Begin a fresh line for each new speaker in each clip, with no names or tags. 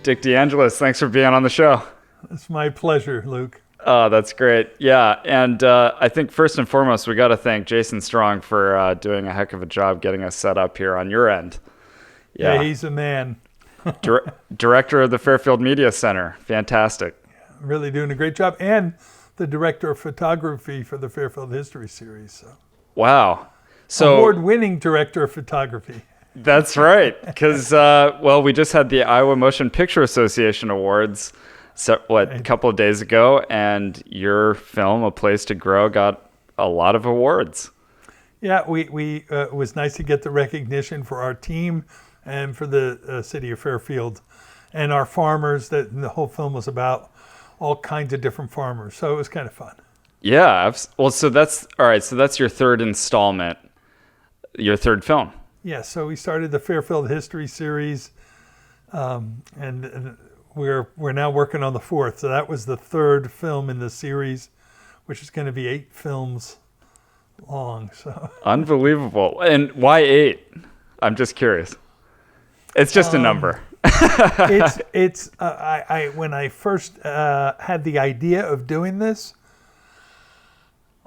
Dick DeAngelis, thanks for being on the show.
It's my pleasure, Luke.
Oh, that's great. Yeah, and I think first and foremost, we got to thank Jason Strong for doing a heck of a job getting us set up here on your end.
Yeah, he's a man.
Director of the Fairfield Media Center. Fantastic.
Really doing a great job. And the director of photography for the Fairfield History Series. So.
Wow. So
award-winning director of photography.
That's right. Because, we just had the Iowa Motion Picture Association Awards a couple of days ago, and your film, A Place to Grow, got a lot of awards.
Yeah, it was nice to get the recognition for our team and for the city of Fairfield and our farmers. That the whole film was about all kinds of different farmers, so it was kind of fun.
Yeah, well, so that's all right. So that's your third installment, your third film.
Yeah, so we started the Fairfield History Series, and we're now working on the fourth. So that was the third film in the series, which is going to be 8 films long. So
unbelievable. And why 8? I'm just curious. It's just a number.
When I first had the idea of doing this,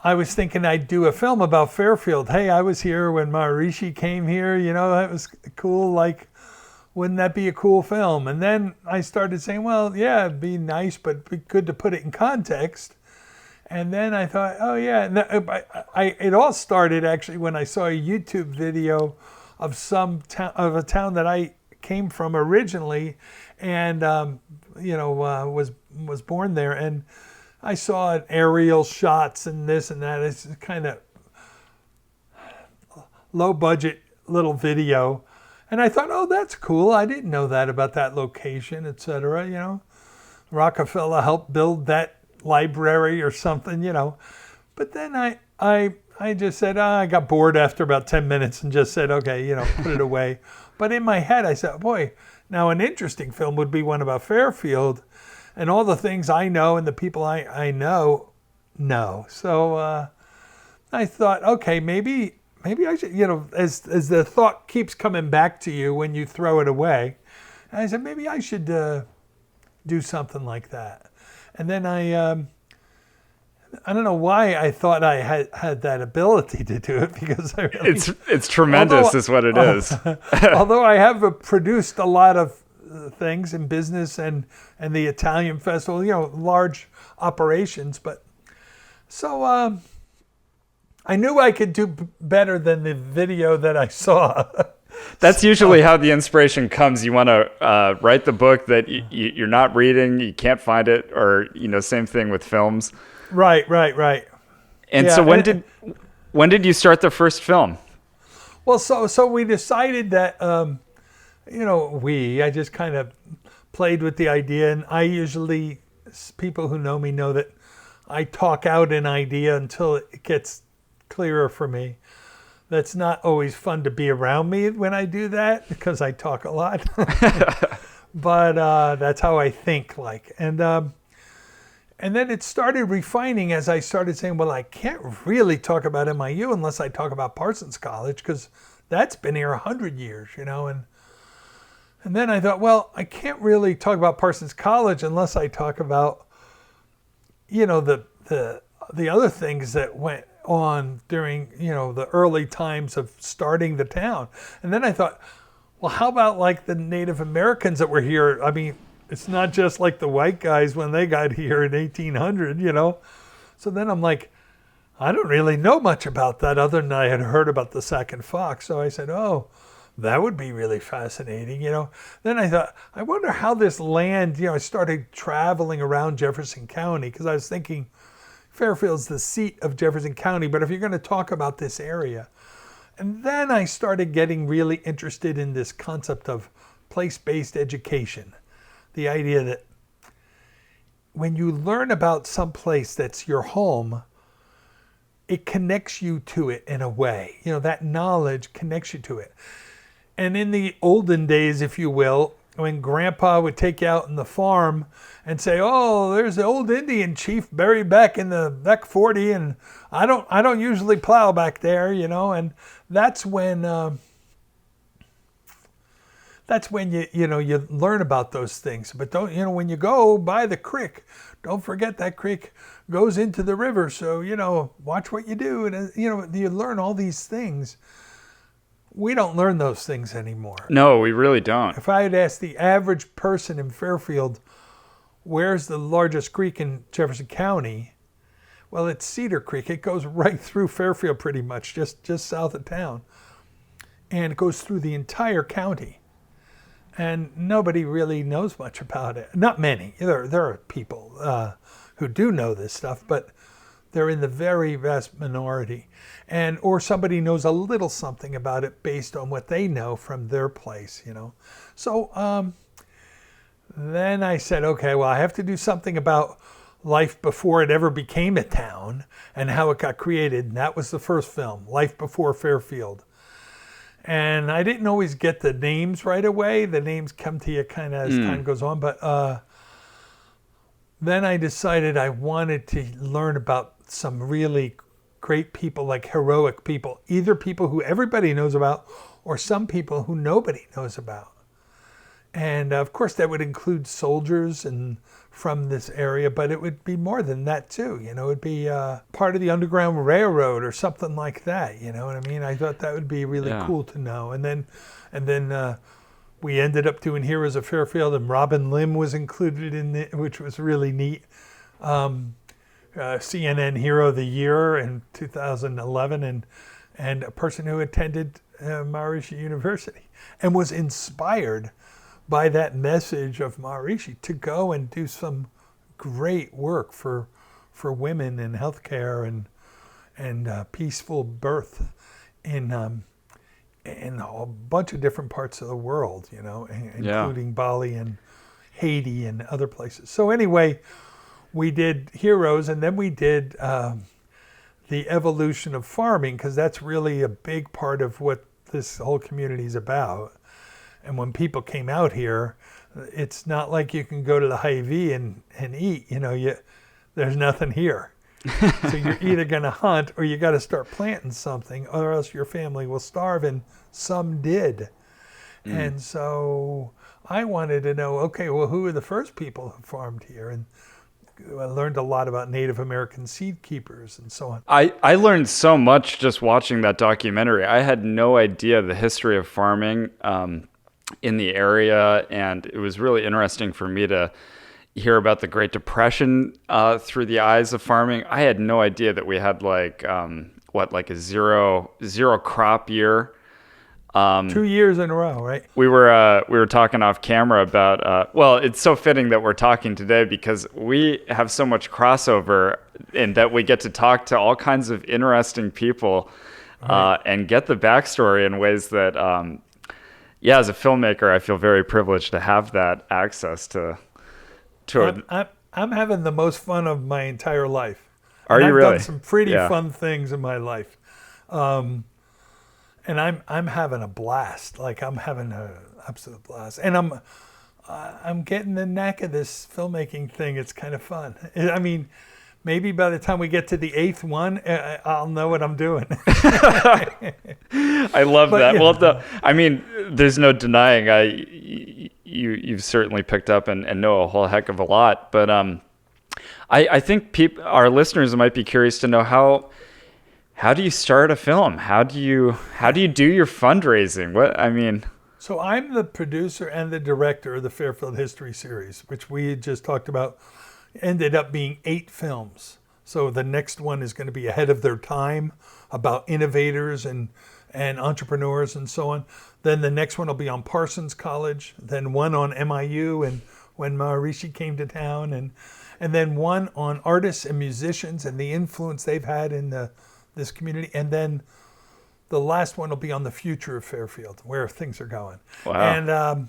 I was thinking I'd do a film about Fairfield. Hey, I was here when Maharishi came here. That was cool. Like, wouldn't that be a cool film? And then I started saying, well, yeah, it'd be nice, but it'd be good to put it in context. And then I thought, oh, yeah. And it all started, actually, when I saw a YouTube video of a town that I came from originally and, was born there. And I saw aerial shots and this and that. It's kind of low budget little video. And I thought, oh, that's cool. I didn't know that about that location, et cetera. Rockefeller helped build that library or something, But then I just said, I got bored after about 10 minutes and just said, okay, put it away. But in my head, I said, boy, now an interesting film would be one about Fairfield and all the things I know and the people I know. So I thought, okay, maybe I should, as the thought keeps coming back to you when you throw it away. And I said, maybe I should do something like that. And then I don't know why I thought I had that ability to do it, because I really,
it's tremendous is what it is.
Although I have produced a lot of things in business and the Italian festival, large operations. But so I knew I could do better than the video that I saw.
That's usually how the inspiration comes. You want to write the book that you're not reading, you can't find it, or same thing with films.
Right.
And yeah, so when did you start the first film?
Well, so we decided that I just kind of played with the idea, and I usually, people who know me know that I talk out an idea until it gets clearer for me. That's not always fun to be around me when I do that, because I talk a lot. But that's how I think. And then it started refining as I started saying, well, I can't really talk about MIU unless I talk about Parsons College, because that's been here 100 years, And then I thought, well, I can't really talk about Parsons College unless I talk about, the other things that went on during, the early times of starting the town. And then I thought, well, how about like the Native Americans that were here? I mean, it's not just like the white guys when they got here in 1800, So then I'm like, I don't really know much about that other than I had heard about the Sac and Fox. So I said, oh, that would be really fascinating, Then I thought, I wonder how this land, I started traveling around Jefferson County, because I was thinking Fairfield's the seat of Jefferson County, but if you're going to talk about this area. And then I started getting really interested in this concept of place-based education. The idea that when you learn about some place that's your home, it connects you to it in a way. That knowledge connects you to it. And in the olden days, if you will, when Grandpa would take you out in the farm and say, oh, there's the old Indian chief buried back in the back 40, and I don't usually plow back there, And that's when that's when you learn about those things. But don't, when you go by the creek, don't forget that creek goes into the river. So, watch what you do. And, you learn all these things. We don't learn those things anymore.
No, we really don't.
If I had asked the average person in Fairfield, where's the largest creek in Jefferson County? Well, it's Cedar Creek. It goes right through Fairfield pretty much, just south of town. And it goes through the entire county. And nobody really knows much about it. Not many. There are people who do know this stuff, but they're in the very vast minority. Or somebody knows a little something about it based on what they know from their place, So then I said, okay, well, I have to do something about life before it ever became a town and how it got created. And that was the first film, Life Before Fairfield. And I didn't always get the names right away. The names come to you kind of as time goes on. But then I decided I wanted to learn about some really great people, like heroic people, either people who everybody knows about or some people who nobody knows about. And of course that would include soldiers and from this area, but it would be more than that too. It would be part of the Underground Railroad or something like that. You know what I mean? I thought that would be really cool to know. And then we ended up doing Heroes of Fairfield, and Robin Lim was included in it, which was really neat. CNN Hero of the Year in 2011, and a person who attended Maharishi University and was inspired by that message of Maharishi to go and do some great work for women in healthcare and peaceful birth in a bunch of different parts of the world, including Bali and Haiti and other places. So anyway, we did Heroes, and then we did the evolution of farming, because that's really a big part of what this whole community is about. And when people came out here, it's not like you can go to the Hy-Vee and eat. There's nothing here. So you're either going to hunt or you got to start planting something, or else your family will starve, and some did. And so I wanted to know, okay, well, who are the first people who farmed here? And I learned a lot about Native American seed keepers and so on.
I learned so much just watching that documentary. I had no idea the history of farming in the area, and it was really interesting for me to hear about the Great Depression through the eyes of farming. I had no idea that we had like a zero crop year.
2 years in a row, right?
We were talking off camera about well, it's so fitting that we're talking today because we have so much crossover in that we get to talk to all kinds of interesting people and get the backstory in ways that as a filmmaker, I feel very privileged to have that access to
I'm having the most fun of my entire life.
Are you really?
I've done some pretty fun things in my life. And I'm having a blast. Like, I'm having an absolute blast. And I'm getting the knack of this filmmaking thing. It's kind of fun. I mean, maybe by the time we get to the 8th one, I'll know what I'm doing.
I love that. Yeah. Well, I mean, there's no denying you've certainly picked up and know a whole heck of a lot. But I think our listeners might be curious to know how do you start a film? How do you do your fundraising?
So I'm the producer and the director of the Fairfield History Series, which we just talked about. Ended up being 8 films. So the next one is going to be ahead of their time, about innovators and entrepreneurs and so on. Then the next one will be on Parsons College. Then one on MIU and when Maharishi came to town, and then one on artists and musicians and the influence they've had in this community. And then the last one will be on the future of Fairfield, where things are going.
Wow.
And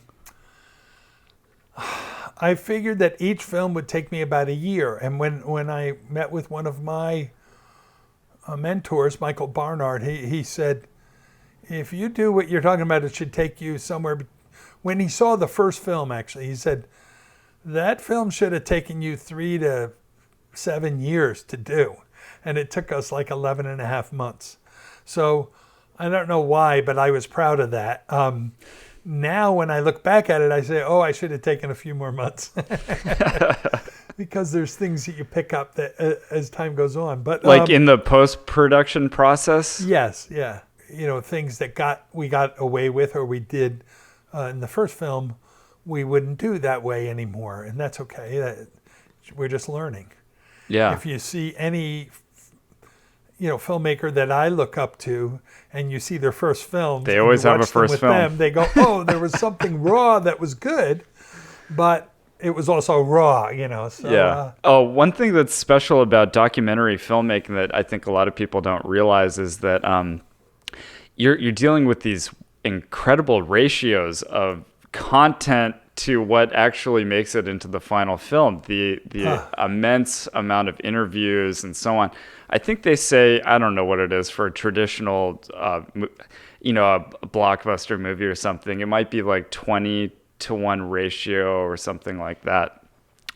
I figured that each film would take me about a year. And when I met with one of my mentors, Michael Barnard, he said, if you do what you're talking about, it should take you somewhere. When he saw the first film, actually, he said, that film should have taken you 3 to 7 years to do. And it took us like 11 and a half months. So I don't know why, but I was proud of that. Now, when I look back at it, I say, oh, I should have taken a few more months. Because there's things that you pick up that as time goes on. But
like in the post-production process?
Yes, yeah. Things that we got away with, or we did in the first film, we wouldn't do that way anymore. And that's okay. We're just learning.
Yeah.
If you see any filmmaker that I look up to, and you see their first film,
they always have a first film.
They go, oh, there was something raw that was good, but it was also raw, So,
yeah. One thing that's special about documentary filmmaking that I think a lot of people don't realize is that you're dealing with these incredible ratios of content to what actually makes it into the final film, the immense amount of interviews and so on. I think they say, I don't know what it is for a traditional, a blockbuster movie or something. It might be like 20-to-1 ratio or something like that.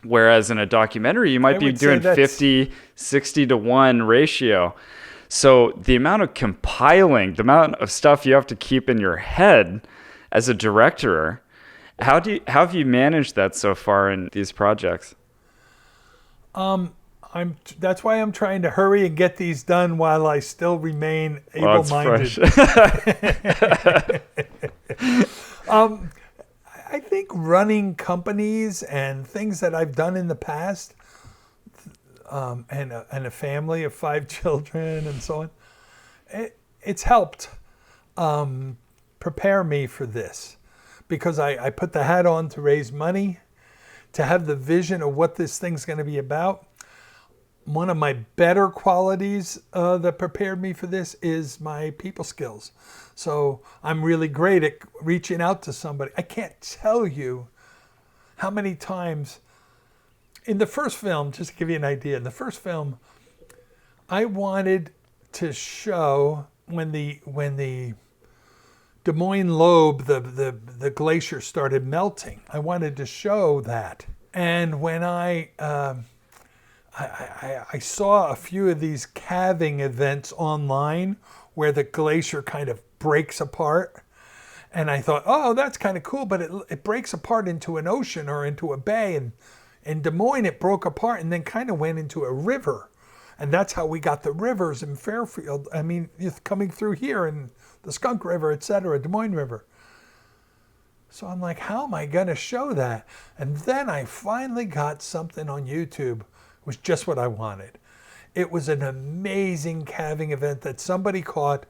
Whereas in a documentary, you might be doing 50, 60-to-1 ratio. So the amount of compiling, the amount of stuff you have to keep in your head as a director, how have you managed that so far in these projects?
That's why I'm trying to hurry and get these done while I still remain able-minded. I think running companies and things that I've done in the past, and a family of 5 children and so on, it's helped prepare me for this. Because I put the hat on to raise money, to have the vision of what this thing's going to be about. One of my better qualities that prepared me for this is my people skills. So I'm really great at reaching out to somebody. I can't tell you how many times in the first film, just to give you an idea, in the first film, I wanted to show when the Des Moines lobe, the glacier started melting. I wanted to show that. And when I saw a few of these calving events online where the glacier kind of breaks apart, and I thought, oh, that's kind of cool, but it breaks apart into an ocean or into a bay. And in Des Moines, it broke apart and then kind of went into a river. And that's how we got the rivers in Fairfield. I mean, it's coming through here and the Skunk River, etc., Des Moines River. So I'm like, how am I going to show that? And then I finally got something on YouTube. It was just what I wanted. It was an amazing calving event that somebody caught.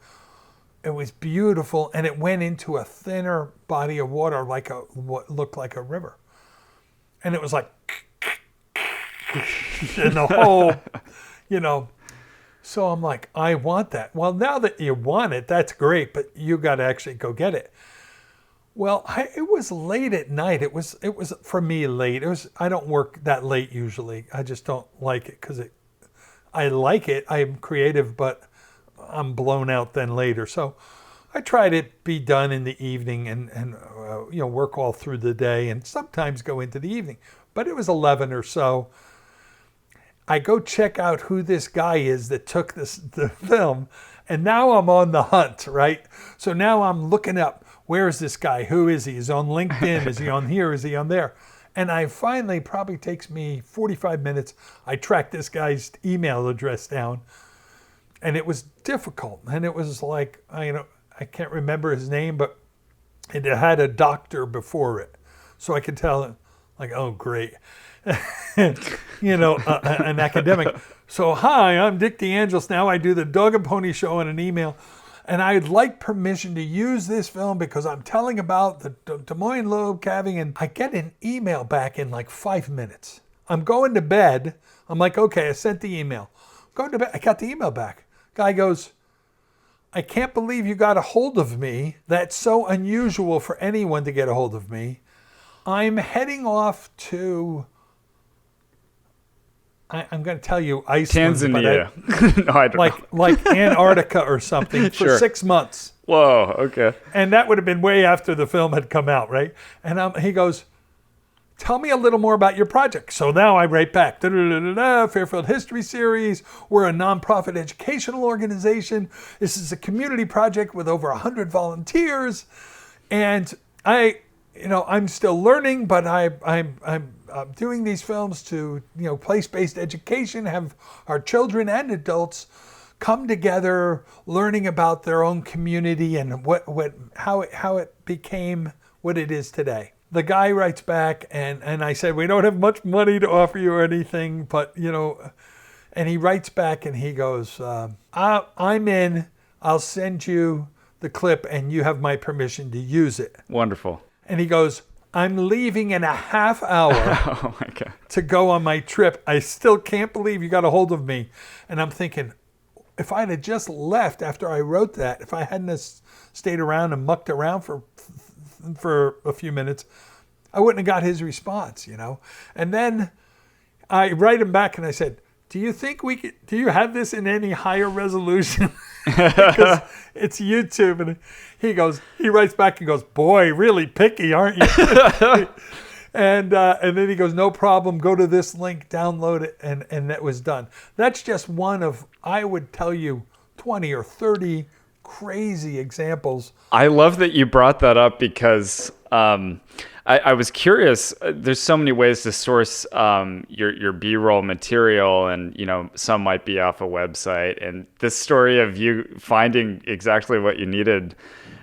It was beautiful, and it went into a thinner body of water, like what looked like a river. And it was like, and the whole, So I'm like, I want that. Well, now that you want it, that's great, but you got to actually go get it. Well, it was late at night. It was for me late. I don't work that late usually. I just don't like it because I like it. I'm creative, but I'm blown out then later. So I try to be done in the evening and work all through the day and sometimes go into the evening. But it was 11 or so. I go check out who this guy is that took the film, and now I'm on the hunt, right? So now I'm looking up, where is this guy? Who is he? Is he on LinkedIn? Is he on here? Is he on there? And I finally, probably takes me 45 minutes, I track this guy's email address down, and it was difficult. And it was like, I can't remember his name, but it had a doctor before it. So I could tell, like, oh, great. An academic. So, hi, I'm Dick DeAngelis. Now I do the Dog and Pony Show on an email. And I'd like permission to use this film because I'm telling about the Des Moines lobe calving. And I get an email back in like 5 minutes. I'm going to bed. I'm like, okay, I sent the email. Going to bed. I got the email back. Guy goes, I can't believe you got a hold of me. That's so unusual for anyone to get a hold of me. I'm heading off to... I'm going to tell you Iceland.
Tanzania. No, I don't know.
Like Antarctica or something for
Sure.
6 months.
Whoa, okay.
And that would have been way after the film had come out, right? And he goes, tell me a little more about your project. So now I write back, Fairfield History Series. We're a nonprofit educational organization. This is a community project with over 100 volunteers. And I'm still learning, but I'm doing these films to, place-based education, have our children and adults come together, learning about their own community and how it became what it is today. The guy writes back, and I said, we don't have much money to offer you or anything, but, and he writes back and he goes, I'm in, I'll send you the clip and you have my permission to use it.
Wonderful.
And he goes, I'm leaving in a half hour
Oh my God.
to go on my trip. I still can't believe you got a hold of me. And I'm thinking, if I'd have just left after I wrote that, if I hadn't have stayed around and mucked around for a few minutes, I wouldn't have got his response, And then I write him back and I said, do you think do you have this in any higher resolution? Because it's YouTube. And he writes back and goes, boy, really picky, aren't you? And then he goes, no problem, go to this link, download it, and that was done. That's just one of, I would tell you, 20 or 30 crazy examples.
I love that you brought that up because I was curious. There's so many ways to source your B-roll material, and some might be off a website. And this story of you finding exactly what you needed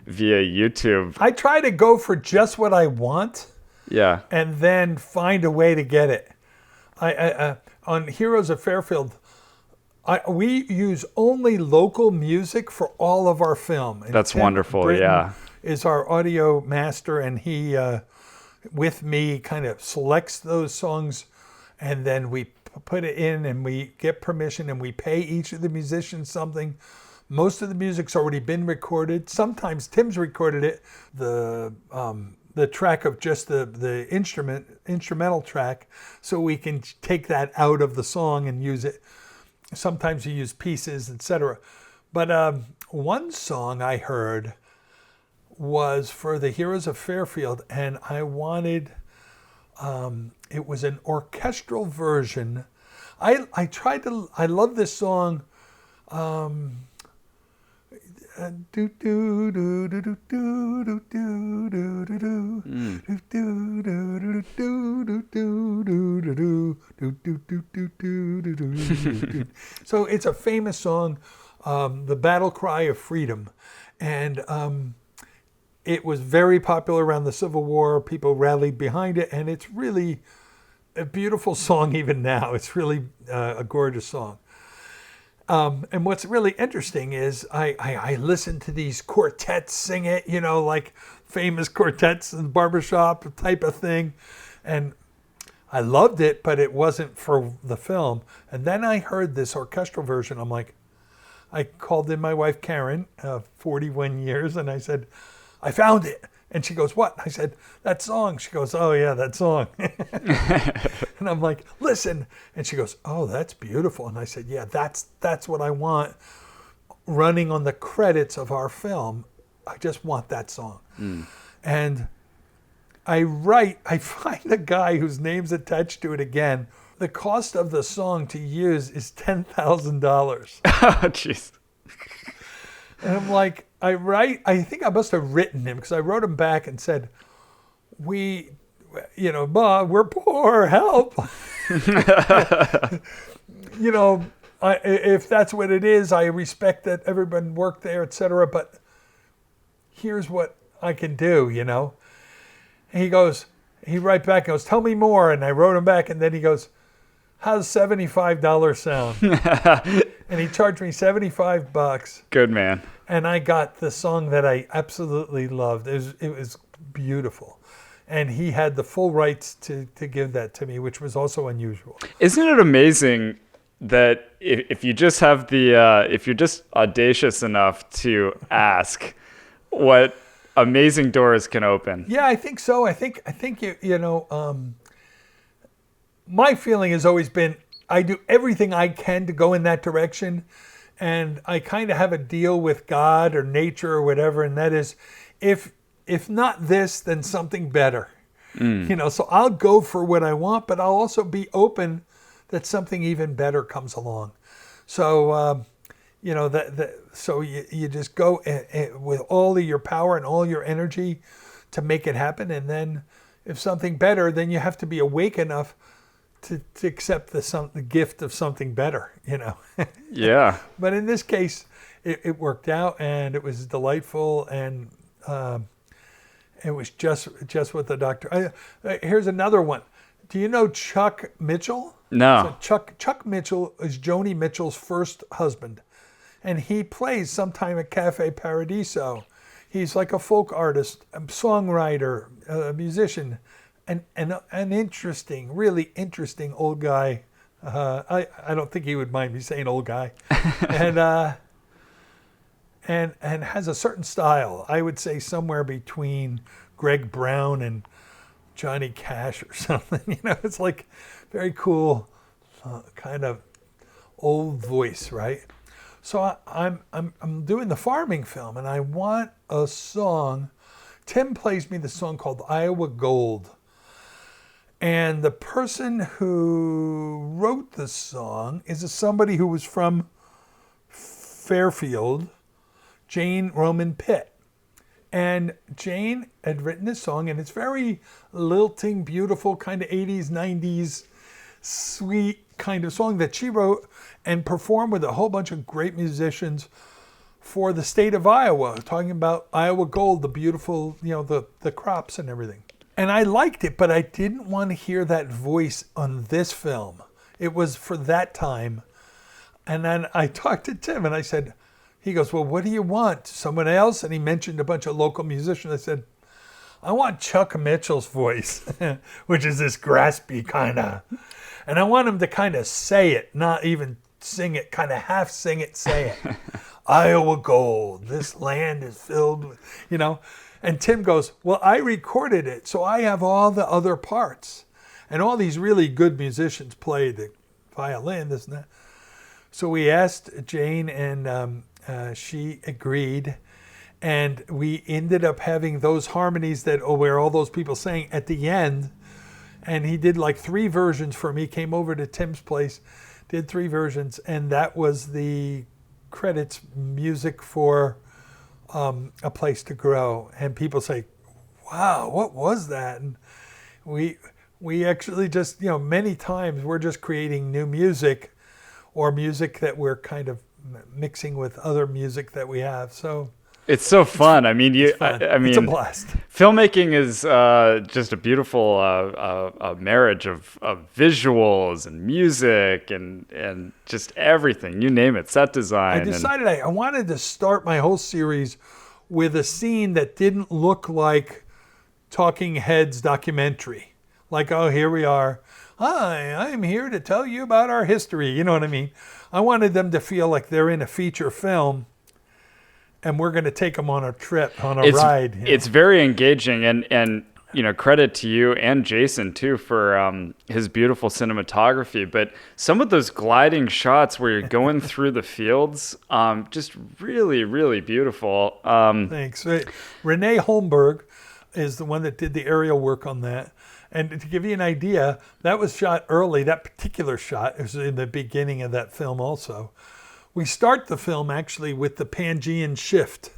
via YouTube.
I try to go for just what I want.
Yeah.
And then find a way to get it. I on Heroes of Fairfield, we use only local music for all of our film. And
that's
Tim
Wonderful.
Britton
Yeah.
is our audio master, and he, with me, kind of selects those songs, and then we put it in, and we get permission, and we pay each of the musicians something. Most of the music's already been recorded. Sometimes Tim's recorded it. The track of just the instrumental track, so we can take that out of the song and use it. Sometimes you use pieces, etc. But one song I heard was for the Heroes of Fairfield, and I wanted, it was an orchestral version. I love this song. So it's a famous song, the battle cry of freedom, and it was very popular around the Civil War. People rallied behind it, and it's really a beautiful song even now. It's really a gorgeous song. And what's really interesting is I listen to these quartets sing it, like famous quartets in the barbershop type of thing. And I loved it, but it wasn't for the film. And then I heard this orchestral version. I'm like, I called in my wife, Karen, 41 years, and I said, I found it. And she goes, what? I said, that song. She goes, oh yeah, that song. And I'm like, listen. And she goes, oh, that's beautiful. And I said, yeah, that's what I want running on the credits of our film. I just want that song. And I find a guy whose name's attached to it again. The cost of the song to use is $10,000.
Oh, jeez.
And I'm like, I think I must have written him, because I wrote him back and said, we're poor, help. If that's what it is, I respect that everyone worked there, etc. But here's what I can do, And he writes back and goes, tell me more. And I wrote him back, and then he goes, how's $75 sound? And he charged me $75.
Good man.
And I got the song that I absolutely loved. It was beautiful. And he had the full rights to give that to me, which was also unusual.
Isn't it amazing that if you just have if you're just audacious enough to ask, what amazing doors can open?
Yeah, I think so. I think my feeling has always been, I do everything I can to go in that direction. And I kind of have a deal with God or nature or whatever. And that is, if not this, then something better. So I'll go for what I want, but I'll also be open that something even better comes along. So, so you just go with all of your power and all your energy to make it happen. And then if something better, then you have to be awake enough to accept the gift of something better, you know.
Yeah.
But in this case, it worked out, and it was delightful, and it was just what the doctor. Here's another one. Do you know Chuck Mitchell?
No.
So Chuck Mitchell is Joni Mitchell's first husband, and he plays sometime at Cafe Paradiso. He's like a folk artist, a songwriter, a musician, and an interesting, really interesting old guy. I don't think he would mind me saying old guy, and has a certain style. I would say somewhere between Greg Brown and Johnny Cash or something. You know, it's like very cool, kind of old voice, right? So I'm doing the farming film, and I want a song. Tim plays me the song called Iowa Gold. And the person who wrote the song is somebody who was from Fairfield, Jane Roman Pitt. And Jane had written this song, and it's very lilting, beautiful, kind of 80s, 90s, sweet kind of song that she wrote and performed with a whole bunch of great musicians for the state of Iowa, talking about Iowa Gold, the beautiful, you know, the crops and everything. And I liked it, but I didn't want to hear that voice on this film. It was for that time. And then I talked to Tim, and I said, he goes, well, what do you want? Someone else? And he mentioned a bunch of local musicians. I said, I want Chuck Mitchell's voice, which is this graspy kind of. And I want him to kind of say it, not even sing it, kind of half sing it, say it. Iowa Gold, this land is filled with, you know. And Tim goes, well, I recorded it, so I have all the other parts. And all these really good musicians played the violin, this and that. So we asked Jane, and she agreed. And we ended up having those harmonies where all those people sang at the end. And he did like 3 versions for me, came over to Tim's place, did 3 versions. And that was the credits music for A Place to Grow. And people say, wow, what was that? And we actually just, you know, many times we're just creating new music, or music that we're kind of mixing with other music that we have. So
it's so fun. I mean,
it's a blast.
Filmmaking is just a beautiful marriage of visuals and music and just everything. You name it, set design.
I decided I wanted to start my whole series with a scene that didn't look like Talking Heads documentary. Like, oh, here we are. Hi, I'm here to tell you about our history. You know what I mean? I wanted them to feel like they're in a feature film, and we're going to take them on a trip, on a ride.
It's very engaging, and you know, credit to you and Jason too for his beautiful cinematography. But some of those gliding shots where you're going through the fields, just really, really beautiful.
Thanks. Renee Holmberg is the one that did the aerial work on that. And to give you an idea, that was shot early. That particular shot was in the beginning of that film also. We start the film actually with the Pangean Shift,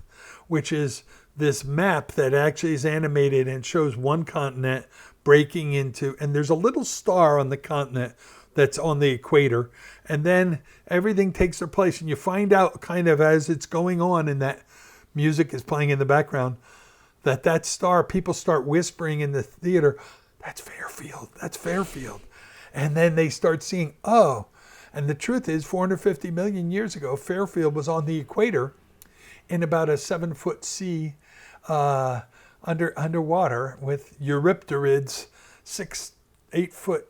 which is this map that actually is animated and shows one continent breaking into, and there's a little star on the continent that's on the equator. And then everything takes their place, and you find out kind of as it's going on, and that music is playing in the background, that star, people start whispering in the theater, that's Fairfield, that's Fairfield. And then they start seeing, oh, and the truth is 450 million years ago, Fairfield was on the equator in about a 7-foot sea underwater with eurypterids, 8-foot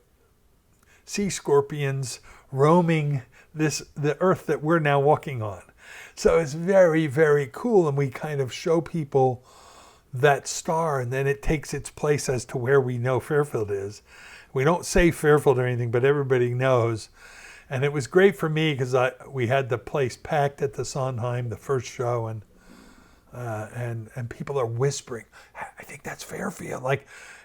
sea scorpions roaming the earth that we're now walking on. So it's very, very cool, and we kind of show people that star, and then it takes its place as to where we know Fairfield is. We don't say Fairfield or anything, but everybody knows. And it was great for me because we had the place packed at the Sondheim, the first show, and people are whispering, I think that's Fairfield.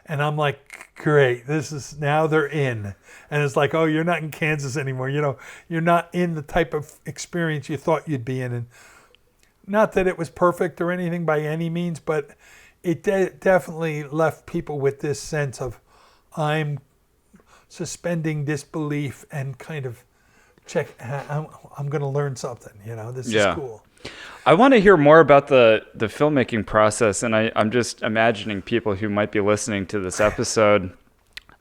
And I'm like, great, this is, now they're in. And it's like, oh, you're not in Kansas anymore. You know, you're not in the type of experience you thought you'd be in. And not that it was perfect or anything by any means, but it definitely left people with this sense of, I'm suspending disbelief and kind of I'm going to learn something, this is cool.
I want to hear more about the filmmaking process, and I'm just imagining people who might be listening to this episode,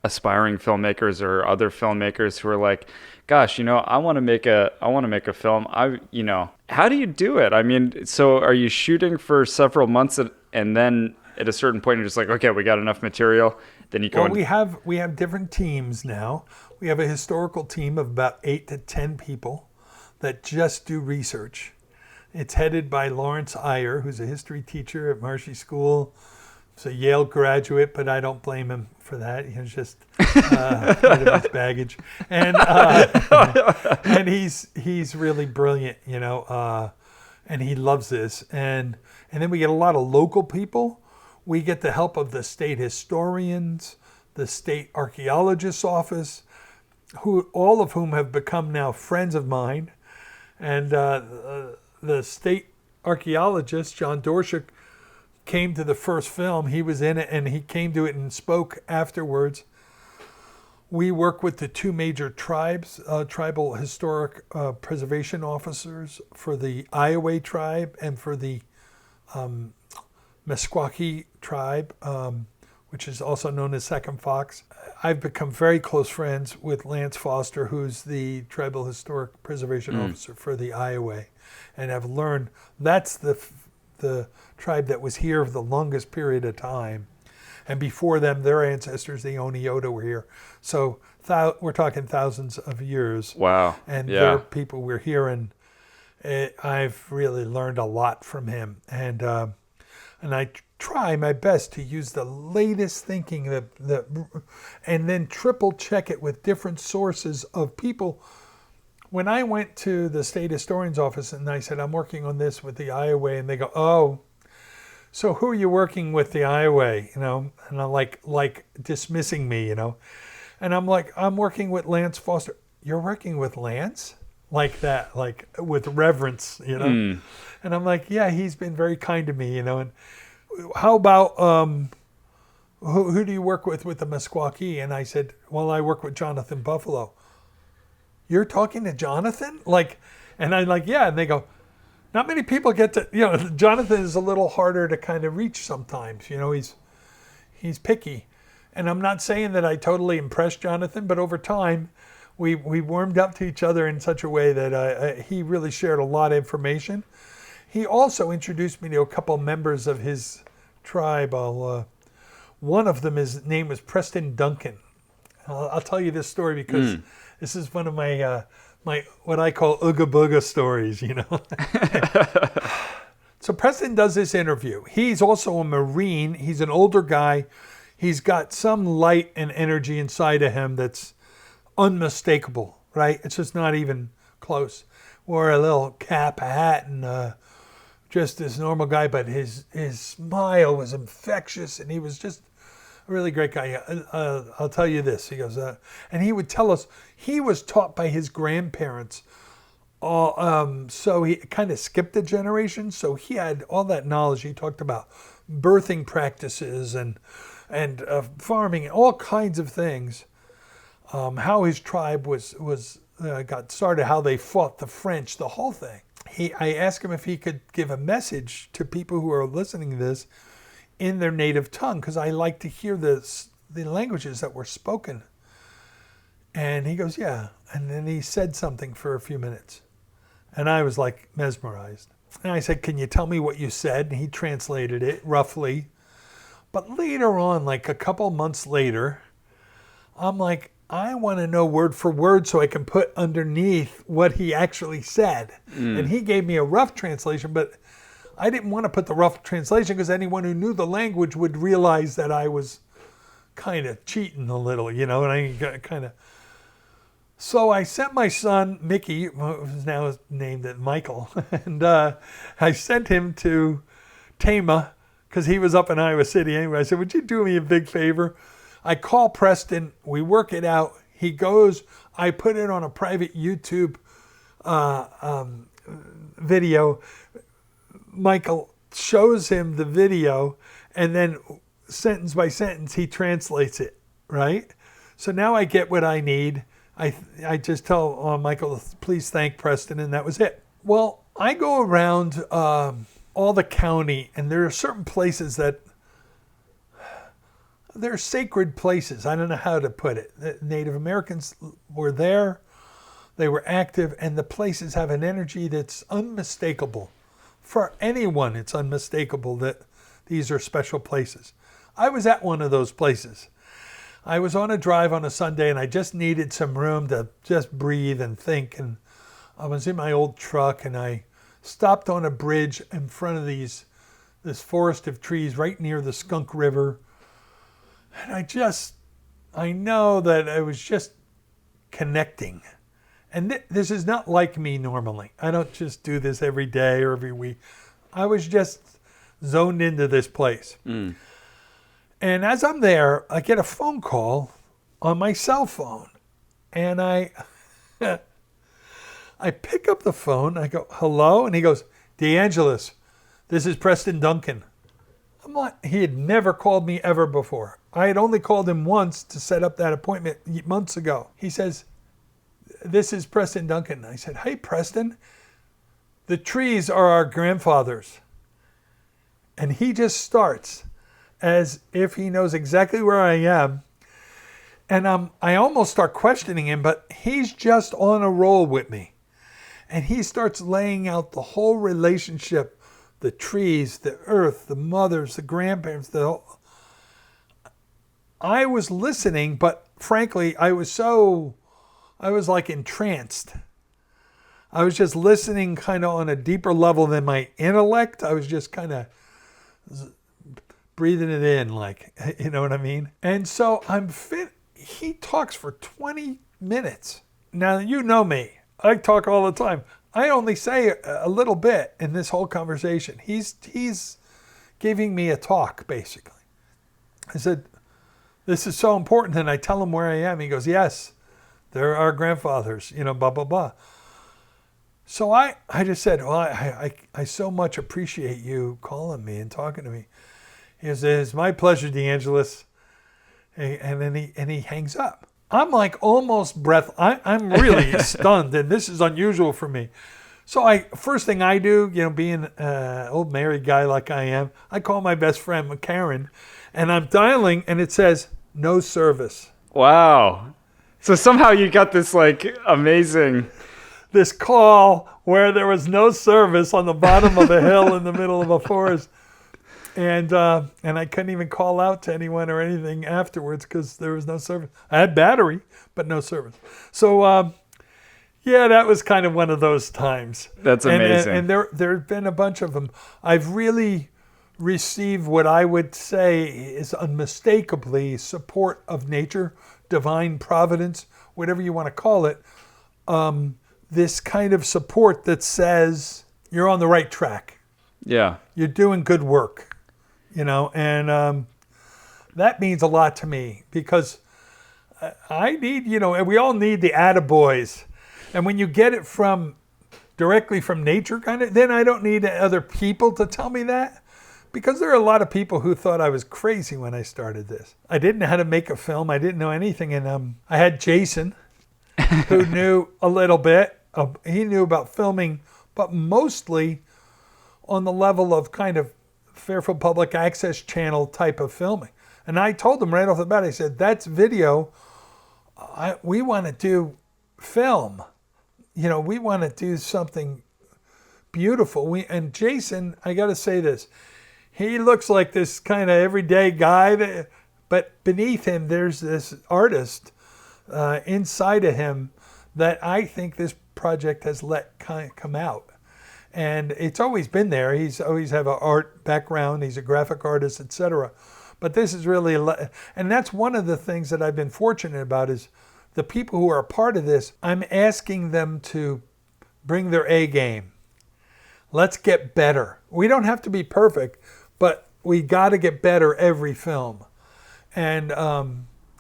aspiring filmmakers or other filmmakers who are like, gosh, I want to make a film. How do you do it? I mean, so are you shooting for several months and then at a certain point you're just like, okay, we got enough material, then you go.
Well, we have different teams now. We have a historical team of about 8 to 10 people that just do research. It's headed by Lawrence Iyer, who's a history teacher at Marshey School. He's a Yale graduate, but I don't blame him for that. He was just part of his baggage, and he's really brilliant, and he loves this. And then we get a lot of local people. We get the help of the state historians, the state archaeologist's office, all of whom have become now friends of mine, and the state archaeologist John Dorshak came to the first film. He was in it, and he came to it and spoke afterwards. We work with the two major tribes, tribal historic preservation officers for the Iowa tribe and for the Meskwaki tribe, which is also known as Second Fox. I've become very close friends with Lance Foster, who's the tribal historic preservation officer for the Iowa, and I've learned that's the tribe that was here for the longest period of time. And before them, their ancestors, the Oneota, were here. So we're talking thousands of years.
Wow.
And their people were here, and I've really learned a lot from him. And I try my best to use the latest thinking and then triple check it with different sources of people. When I went to the state historian's office and I said, I'm working on this with the Iowa, and they go, oh, so who are you working with the Iowa? And I'm like dismissing me, and I'm like, I'm working with Lance Foster. You're working with Lance? Like that, like with reverence, And I'm like, yeah, he's been very kind to me, and how about, who do you work with the Meskwaki? And I said, well, I work with Jonathan Buffalo. You're talking to Jonathan? And I'm like, yeah. And they go, not many people get to, Jonathan is a little harder to kind of reach sometimes. He's picky. And I'm not saying that I totally impressed Jonathan, but over time, we warmed up to each other in such a way that he really shared a lot of information. He also introduced me to a couple members of his tribe. One of them, his name was Preston Duncan. I'll tell you this story because this is one of my what I call ooga booga stories, So Preston does this interview. He's also a Marine. He's an older guy. He's got some light and energy inside of him that's unmistakable, right? It's just not even close. Wore a little cap, a hat, and just this normal guy, but his smile was infectious, and he was just a really great guy. I'll tell you this. He goes, and he would tell us he was taught by his grandparents. So he kind of skipped a generation. So he had all that knowledge. He talked about birthing practices and farming and all kinds of things. How his tribe got started, how they fought the French, the whole thing. I asked him if he could give a message to people who are listening to this in their native tongue, because I like to hear the languages that were spoken. And he goes, yeah. And then he said something for a few minutes. And I was like mesmerized. And I said, can you tell me what you said? And he translated it roughly. But later on, like a couple months later, I'm like, I want to know word for word so I can put underneath what he actually said. And he gave me a rough translation, but I didn't want to put the rough translation because anyone who knew the language would realize that I was kind of cheating a little, and I kind of... So I sent my son, Mickey, who's now named Michael, and I sent him to Tama because he was up in Iowa City anyway. I said, would you do me a big favor? I call Preston, we work it out. He goes, I put it on a private YouTube video. Michael shows him the video, and then sentence by sentence he translates it, right? So now I get what I need. I just tell Michael, please thank Preston, and that was it. Well, I go around all the county, and there are certain places that they're sacred places. I don't know how to put it. The Native Americans were there. They were active, and the places have an energy that's unmistakable. For anyone, it's unmistakable that these are special places. I was at one of those places. I was on a drive on a Sunday, and I just needed some room to just breathe and think. And I was in my old truck, and I stopped on a bridge in front of this forest of trees right near the Skunk River. And I know that I was just connecting. And this is not like me normally. I don't just do this every day or every week. I was just zoned into this place. Mm. And as I'm there, I get a phone call on my cell phone. And I pick up the phone. I go, hello? And he goes, DeAngelis, this is Preston Duncan. I'm like, he had never called me ever before. I had only called him once to set up that appointment months ago. He says, this is Preston Duncan. I said, hey, Preston, the trees are our grandfathers. And he just starts as if he knows exactly where I am. And I almost start questioning him, but he's just on a roll with me. And he starts laying out the whole relationship, the trees, the earth, the mothers, the grandparents. I was listening, but frankly, I was like entranced. I was just listening kind of on a deeper level than my intellect. I was just kind of breathing it in, like, you know what I mean? And so he talks for 20 minutes. Now, you know me. I talk all the time. I only say a little bit in this whole conversation. He's giving me a talk, basically. I said, this is so important. And I tell him where I am. He goes, yes, they're our grandfathers, blah, blah, blah. So I just said, well, I so much appreciate you calling me and talking to me. He says, it's my pleasure, DeAngelis. And then he hangs up. I'm like almost I'm really stunned, and this is unusual for me. So first thing I do, being an old married guy like I am, I call my best friend, Karen, and I'm dialing, and it says, no service.
Wow. So somehow you got this amazing...
This call where there was no service on the bottom of a hill in the middle of a forest. And I couldn't even call out to anyone or anything afterwards because there was no service. I had battery, but no service. So, that was kind of one of those times.
That's amazing.
And there have been a bunch of them. I've really received what I would say is unmistakably support of nature, divine providence, whatever you want to call it. This kind of support that says you're on the right track.
Yeah.
You're doing good work. And that means a lot to me because I need, we all need the attaboys. And when you get it directly from nature then I don't need other people to tell me that because there are a lot of people who thought I was crazy when I started this. I didn't know how to make a film. I didn't know anything. And I had Jason who knew a little bit. He knew about filming, but mostly on the level of kind of Fairfield Public Access Channel type of filming. And I told him right off the bat, I said, that's video. We want to do film. We want to do something beautiful. And Jason, I got to say this, he looks like this kind of everyday guy, but beneath him, there's this artist inside of him that I think this project has let come out. And it's always been there. He's always have an art background. He's a graphic artist, etc. But this is really, and that's one of the things that I've been fortunate about is the people who are a part of this, I'm asking them to bring their A game. Let's get better. We don't have to be perfect, but we got to get better every film. And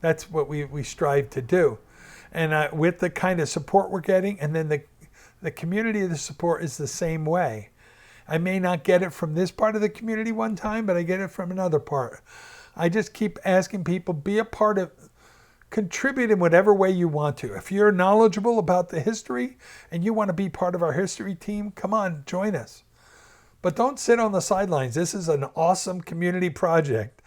that's what we strive to do. And with the kind of support we're getting, and then the community of the support is the same way. I may not get it from this part of the community one time, but I get it from another part. I just keep asking people, be a part of, contribute in whatever way you want to. If you're knowledgeable about the history and you want to be part of our history team, come on, join us. But don't sit on the sidelines. This is an awesome community project.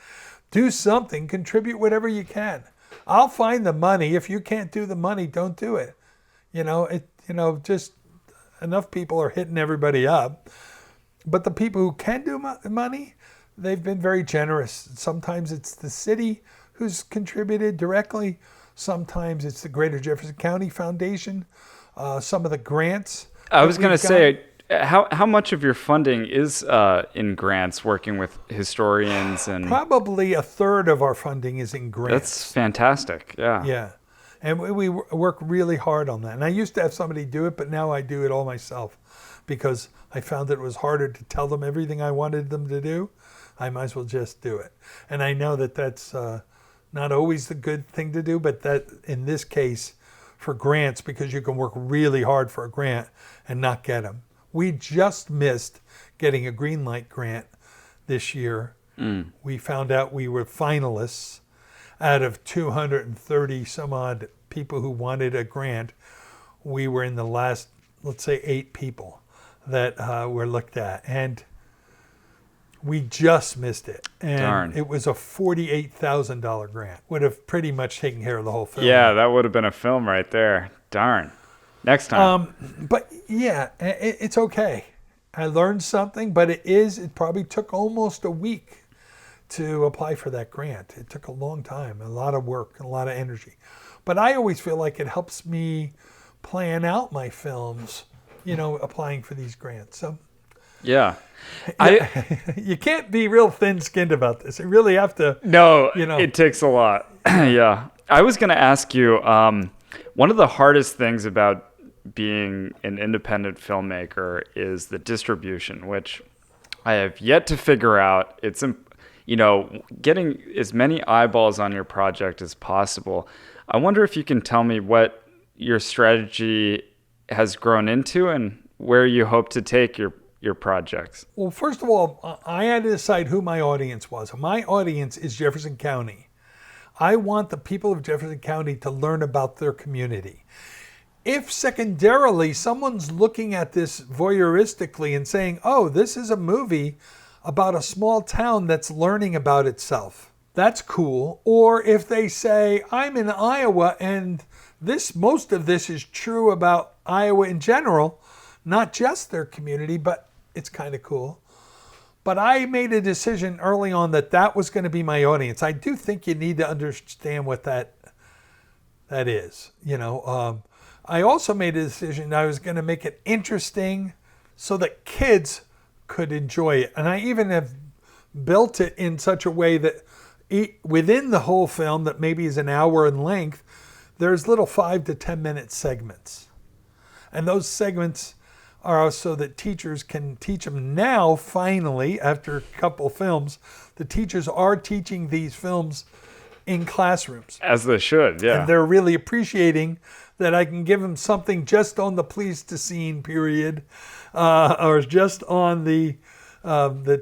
Do something, contribute whatever you can. I'll find the money. If you can't do the money, don't do it. Just enough people are hitting everybody up. But the people who can do money, they've been very generous. Sometimes it's the city who's contributed directly. Sometimes it's the Greater Jefferson County Foundation. Some of the grants.
I was going to say, how much of your funding is in grants, working with historians? And
probably a third of our funding is in grants.
That's fantastic. Yeah.
Yeah. And we work really hard on that. And I used to have somebody do it, but now I do it all myself because I found that it was harder to tell them everything I wanted them to do. I might as well just do it. And I know that that's not always the good thing to do, but that in this case for grants, because you can work really hard for a grant and not get them. We just missed getting a Greenlight grant this year. We found out we were finalists out of 230 some odd people who wanted a grant. We were in the last, let's say, 8 people that were looked at. And we just missed it. And
Darn.
It was a $48,000 grant. Would have pretty much taken care of the whole film.
Yeah, that would have been a film right there. Darn. Next time.
But yeah, it's okay. I learned something, but it probably took almost a week to apply for that grant. It took a long time, a lot of work, and a lot of energy. But I always feel like it helps me plan out my films, applying for these grants. So
yeah.
You can't be real thin-skinned about this. You really have to.
No, it takes a lot. Yeah. I was going to ask you, one of the hardest things about being an independent filmmaker is the distribution, which I have yet to figure out. It's, getting as many eyeballs on your project as possible. I wonder if you can tell me what your strategy has grown into and where you hope to take your projects.
Well, first of all, I had to decide who my audience was. My audience is Jefferson County. I want the people of Jefferson County to learn about their community. If secondarily someone's looking at this voyeuristically and saying, oh, this is a movie about a small town that's learning about itself, that's cool. Or if they say, I'm in Iowa and most of this is true about Iowa in general, not just their community, but it's kind of cool. But I made a decision early on that was going to be my audience. I do think you need to understand what that is. I also made a decision I was going to make it interesting so that kids could enjoy it. And I even have built it in such a way that within the whole film that maybe is an hour in length, there's little 5 to 10 minute segments. And those segments are so that teachers can teach them now. Finally, after a couple films, the teachers are teaching these films in classrooms.
As they should, yeah.
And they're really appreciating that I can give them something just on the Pleistocene period, or just on the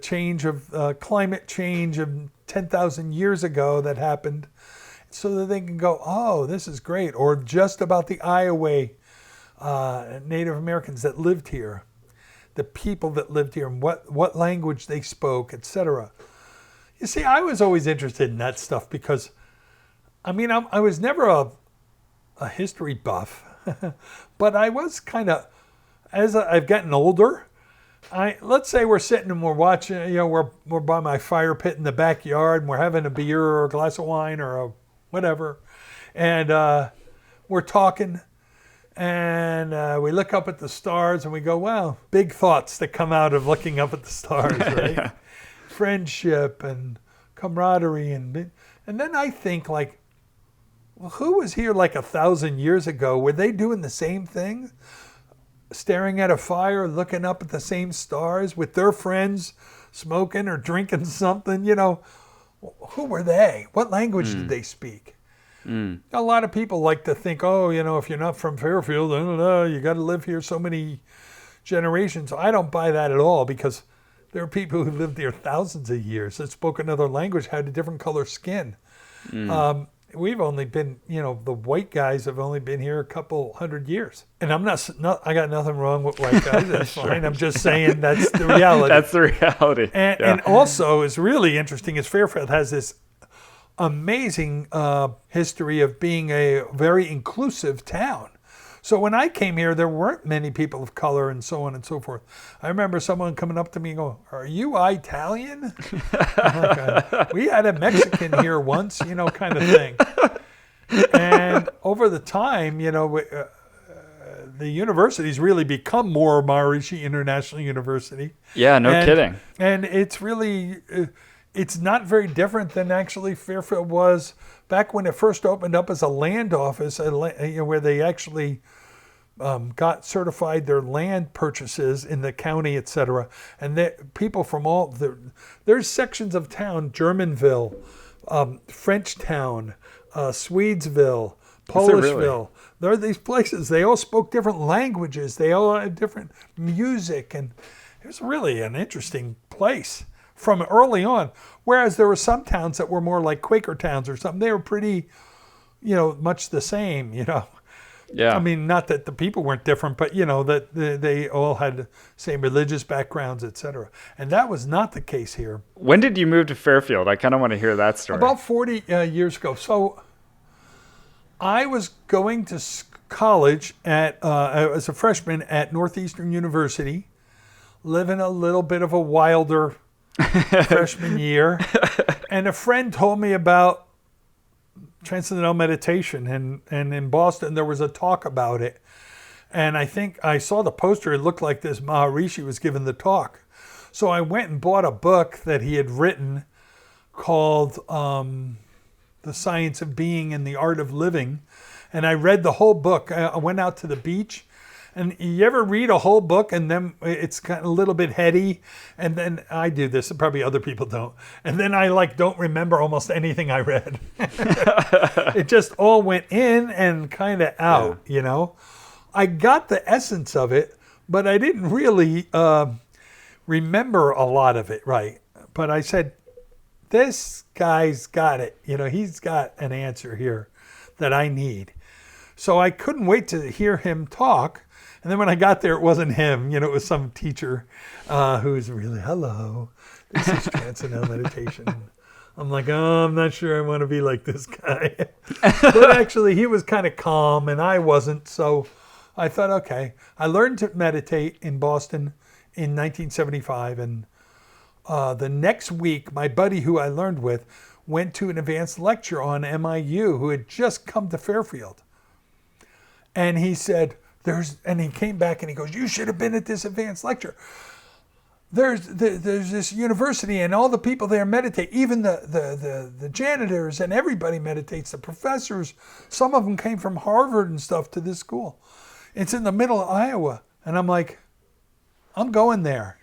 change of climate change of 10,000 years ago that happened, so that they can go, oh, this is great. Or just about the Iowa Native Americans that lived here, the people that lived here, and what language they spoke, etc. You see, I was always interested in that stuff because, I was never a history buff, but I was kind of, as I've gotten older, let's say we're sitting and we're watching, we're by my fire pit in the backyard and we're having a beer or a glass of wine or a whatever, and we're talking. And we look up at the stars and we go, wow, big thoughts that come out of looking up at the stars, right?
Yeah.
Friendship and camaraderie. And then I think, like, well, who was here like 1,000 years ago? Were they doing the same thing? Staring at a fire, looking up at the same stars with their friends, smoking or drinking something, Who were they? What language did they speak? A lot of people like to think, if you're not from Fairfield, I don't know, you got to live here so many generations. I don't buy that at all, because there are people who lived here thousands of years that spoke another language, had a different color skin. We've only been, the white guys have only been here a couple hundred years. And I'm not I got nothing wrong with white guys. That's
Sure.
fine. I'm just saying that's the reality.
That's the reality.
And also, is really interesting is Fairfield has this amazing history of being a very inclusive town. So when I came here, there weren't many people of color and so on and so forth. I remember someone coming up to me and going, "Are you Italian?" I'm like, we had a Mexican here once, kind of thing. And over the time, the university's really become more Maharishi International University.
Yeah, no kidding.
And it's really, it's not very different than actually Fairfield was back when it first opened up as a land office, where they actually got certified their land purchases in the county, etc. And people from there's sections of town, Germanville, Frenchtown, Swedesville, Polishville. Really? There are these places. They all spoke different languages. They all had different music. And it was really an interesting place from early on. Whereas there were some towns that were more like Quaker towns or something. They were pretty, much the same,
Yeah.
I mean, not that the people weren't different, but, that they all had the same religious backgrounds, etc. And that was not the case here.
When did you move to Fairfield? I kind of want to hear that story.
About 40 years ago. So I was going to college as a freshman at Northeastern University, living a little bit of a wilder freshman year. And a friend told me about Transcendental Meditation, and in Boston there was a talk about it. And I think I saw the poster. It looked like this Maharishi was giving the talk. So I went and bought a book that he had written called The Science of Being and the Art of Living. And I read the whole book. I went out to the beach. And you ever read a whole book and then it's kind of a little bit heady? And then I do this, and probably other people don't. And then I don't remember almost anything I read. It just all went in and kind of out, I got the essence of it, but I didn't really remember a lot of it, right? But I said, this guy's got it. He's got an answer here that I need. So I couldn't wait to hear him talk. And then when I got there, it wasn't him. It was some teacher who was really, hello, this is Transcendental Meditation. I'm like, oh, I'm not sure I want to be like this guy. But actually, he was kind of calm, and I wasn't. So I thought, okay. I learned to meditate in Boston in 1975. And the next week, my buddy who I learned with went to an advanced lecture on MIU, who had just come to Fairfield. And he said, and he came back and he goes, you should have been at this advanced lecture. There's this university and all the people there meditate. Even the janitors and everybody meditates. The professors, some of them came from Harvard and stuff to this school. It's in the middle of Iowa. And I'm like, I'm going there.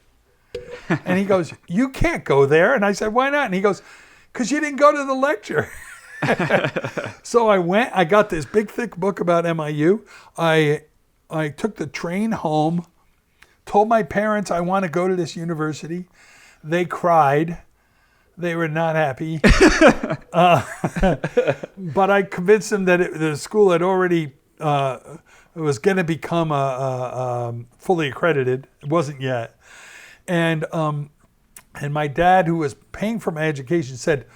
And he goes, you can't go there. And I said, why not? And he goes, because you didn't go to the lecture. So I went. I got this big, thick book about MIU. I took the train home, told my parents I want to go to this university. They cried. They were not happy. But I convinced them that the school had already was going to become fully accredited. It wasn't yet. And my dad, who was paying for my education, said,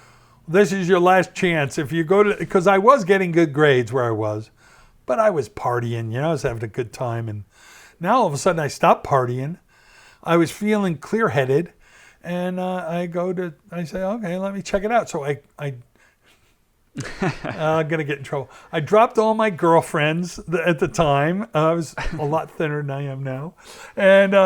this is your last chance. If you go to, because I was getting good grades where I was. But I was partying, I was having a good time. And now all of a sudden I stopped partying. I was feeling clear-headed. And I say, okay, let me check it out. So I'm going to get in trouble. I dropped all my girlfriends at the time. I was a lot thinner than I am now. And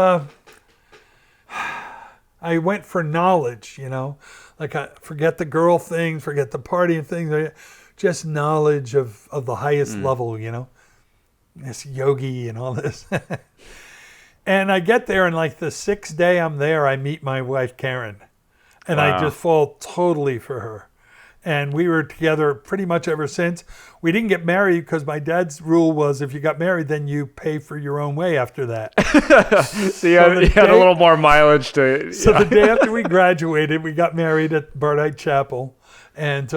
I went for knowledge, I forget the girl things, forget the partying things. Just knowledge of the highest level, this yogi and all this. And I get there, and the sixth day I'm there, I meet my wife, Karen. And I just fall totally for her. And we were together pretty much ever since. We didn't get married because my dad's rule was if you got married, then you pay for your own way after that.
So you had a little more mileage to...
So the day after we graduated, we got married at Barnite Chapel. And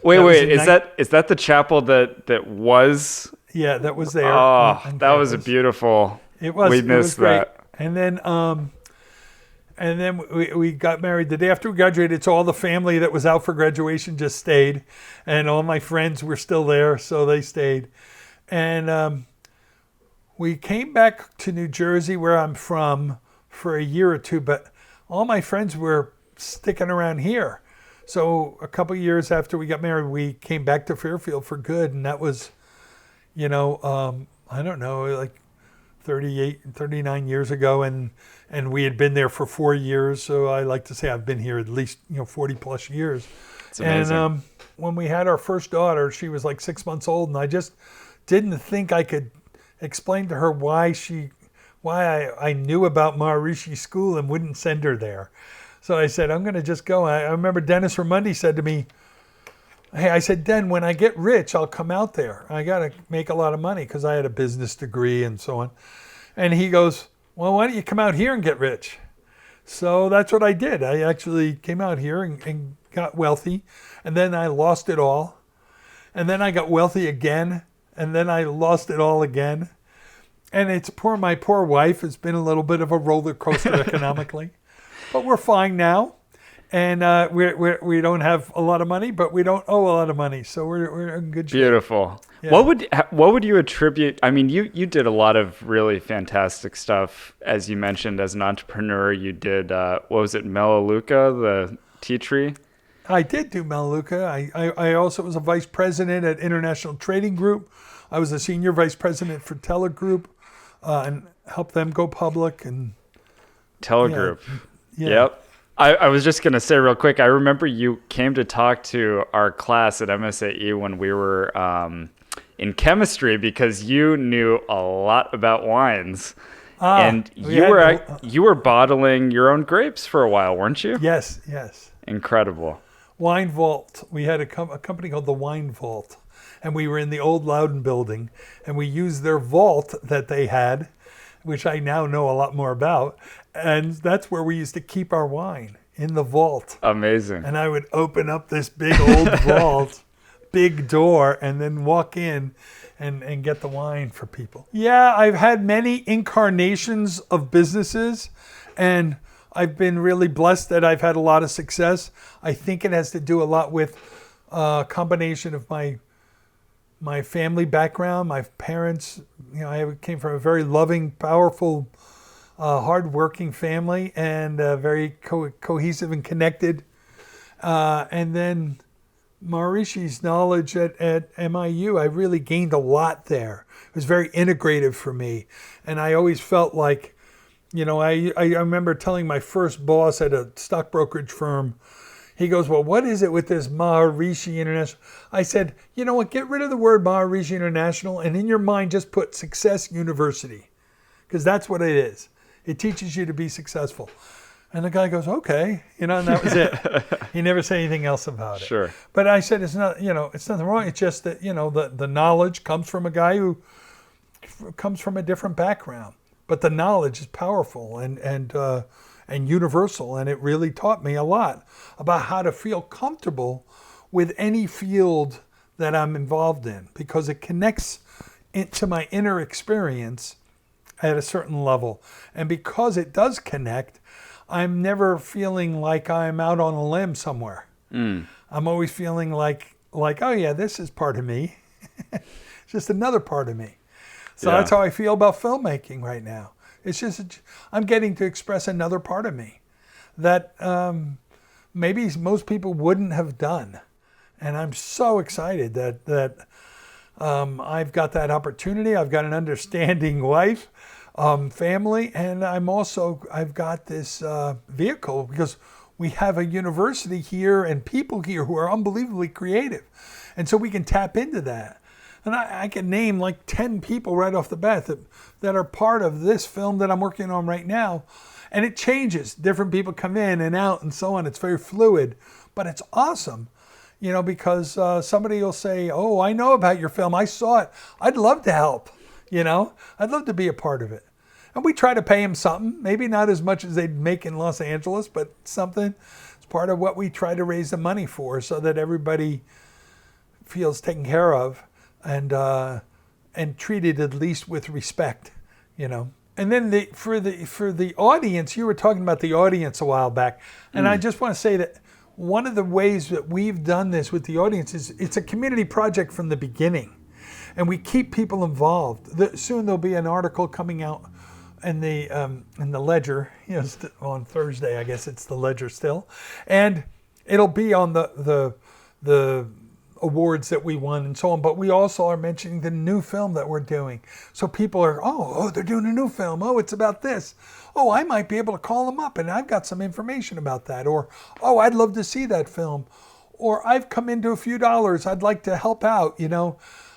wait, is that the chapel that was...
Yeah, that was there.
Oh, that was a beautiful...
It was.
We missed that.
And then we got married the day after we graduated. So all the family that was out for graduation just stayed. And all my friends were still there, so they stayed. And we came back to New Jersey, where I'm from, for a year or two. But all my friends were sticking around here. So a couple of years after we got married, we came back to Fairfield for good. And that was, I don't know, like 39 years ago. And we had been there for 4 years. So I like to say I've been here at least, 40 plus years.
It's amazing.
And when we had our first daughter, she was like 6 months old. And I just didn't think I could explain to her why I knew about Maharishi School and wouldn't send her there. So I said, I'm going to just go. I remember Dennis Ramundi said to me, hey, I said, Den, when I get rich, I'll come out there. I got to make a lot of money because I had a business degree and so on. And he goes, well, why don't you come out here and get rich? So that's what I did. I actually came out here and got wealthy. And then I lost it all. And then I got wealthy again. And then I lost it all again. And my poor wife has been a little bit of a roller coaster economically. But we're fine now. And we don't have a lot of money, but we don't owe a lot of money. So we're in good shape.
Beautiful. Yeah. What would you attribute? I mean, you did a lot of really fantastic stuff. As you mentioned, as an entrepreneur, you did, what was it, Melaleuca, the tea tree?
I did do Melaleuca. I also was a vice president at International Trading Group. I was a senior vice president for Teller Group and helped them go public. And
Teller Group.
Yeah.
Yep. I was just going to say real quick, I remember you came to talk to our class at MSAE when we were in chemistry because you knew a lot about wines. And you were bottling your own grapes for a while, weren't you?
Yes.
Incredible.
Wine Vault. We had a company called the Wine Vault. And we were in the old Loudon building. And we used their vault that they had, which I now know a lot more about. And that's where we used to keep our wine, in the vault.
Amazing.
And I would open up this big old vault, big door, and then walk in and get the wine for people. Yeah, I've had many incarnations of businesses, and I've been really blessed that I've had a lot of success. I think it has to do a lot with a combination of my family background, my parents. I came from a very loving, powerful, hard-working family, and very cohesive and connected. And then Maharishi's knowledge at MIU, I really gained a lot there. It was very integrative for me. And I always felt like, I remember telling my first boss at a stock brokerage firm, he goes, well, what is it with this Maharishi International? I said, you know what, get rid of the word Maharishi International, and in your mind just put Success University, because that's what it is. It teaches you to be successful. And the guy goes, okay, and that was it. He never said anything else about it.
Sure.
But I said, it's not, it's nothing wrong. It's just that, the knowledge comes from a guy who comes from a different background. But the knowledge is powerful and universal. And it really taught me a lot about how to feel comfortable with any field that I'm involved in, because it connects into my inner experience at a certain level. And because it does connect, I'm never feeling like I'm out on a limb somewhere. I'm always feeling like, oh yeah, this is part of me. It's just another part of me. So that's how I feel about filmmaking right now. It's just, I'm getting to express another part of me that maybe most people wouldn't have done. And I'm so excited that I've got that opportunity. I've got an understanding wife, family, and I've got this vehicle because we have a university here and people here who are unbelievably creative. And so we can tap into that. And I can name like 10 people right off the bat that are part of this film that I'm working on right now. And it changes. Different people come in and out and so on. It's very fluid, but it's awesome. because somebody will say, oh, I know about your film. I saw it. I'd love to help. I'd love to be a part of it. And we try to pay them something, maybe not as much as they'd make in Los Angeles, but something. It's part of what we try to raise the money for, so that everybody feels taken care of and treated at least with respect, And then for the audience, you were talking about the audience a while back, and I just want to say that one of the ways that we've done this with the audience is it's a community project from the beginning, and we keep people involved. Soon there'll be an article coming out in the Ledger, on Thursday. I guess it's the Ledger still, and it'll be on the awards that we won and so on. But we also are mentioning the new film that we're doing, so people are they're doing a new film. Oh, it's about this. Oh, I might be able to call them up and I've got some information about that. Or, oh, I'd love to see that film. Or I've come into a few dollars. I'd like to help out,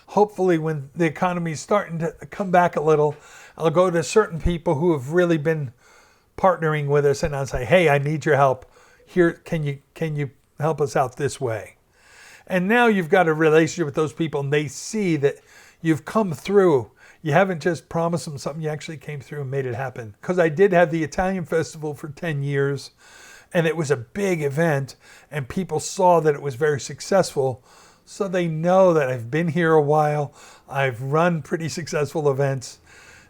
Hopefully when the economy's starting to come back a little, I'll go to certain people who have really been partnering with us and I'll say, hey, I need your help. Here, can you help us out this way? And now you've got a relationship with those people and they see that you've come through. You haven't just promised them something, you actually came through and made it happen. Because I did have the Italian Festival for 10 years, and it was a big event, and people saw that it was very successful, so they know that I've been here a while, I've run pretty successful events,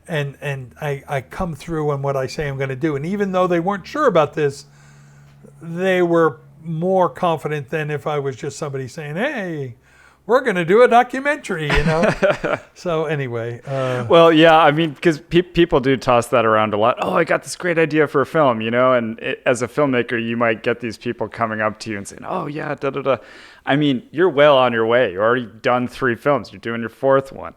and I come through on what I say I'm going to do. And even though they weren't sure about this, they were more confident than if I was just somebody saying, hey, we're going to do a documentary, So anyway.
Well, yeah, I mean, because people do toss that around a lot. Oh, I got this great idea for a film, and as a filmmaker, you might get these people coming up to you and saying, oh, yeah, da-da-da. I mean, you're well on your way. You've already done 3 films. You're doing your 4th one.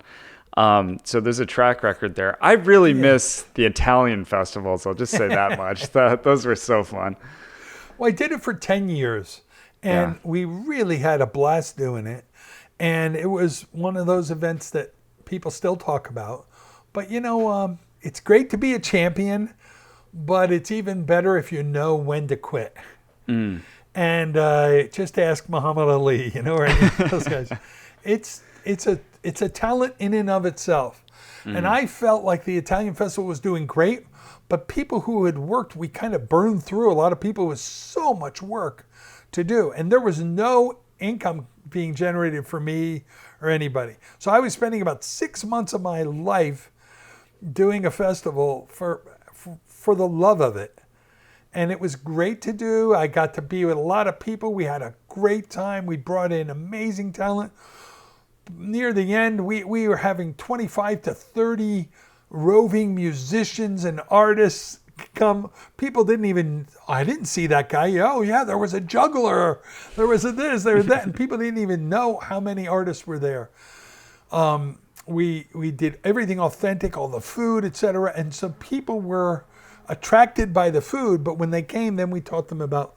So there's a track record there. I really miss the Italian festivals. I'll just say that much. Those were so fun.
Well, I did it for 10 years, and we really had a blast doing it. And it was one of those events that people still talk about. But, it's great to be a champion, but it's even better if you know when to quit. And just ask Muhammad Ali, or any of those guys. It's a talent in and of itself. And I felt like the Italian Festival was doing great, but people who had worked, we kind of burned through a lot of people with so much work to do. And there was no income being generated for me or anybody. So I was spending about 6 months of my life doing a festival for the love of it. And it was great to do. I got to be with a lot of people. We had a great time. We brought in amazing talent. Near the end, we were having 25 to 30 roving musicians and artists come. People I didn't see that guy. Oh yeah, there was a juggler, there was this, there was that, and people didn't even know how many artists were there. We did everything authentic, all the food, etc. And so people were attracted by the food, but when they came, then we taught them about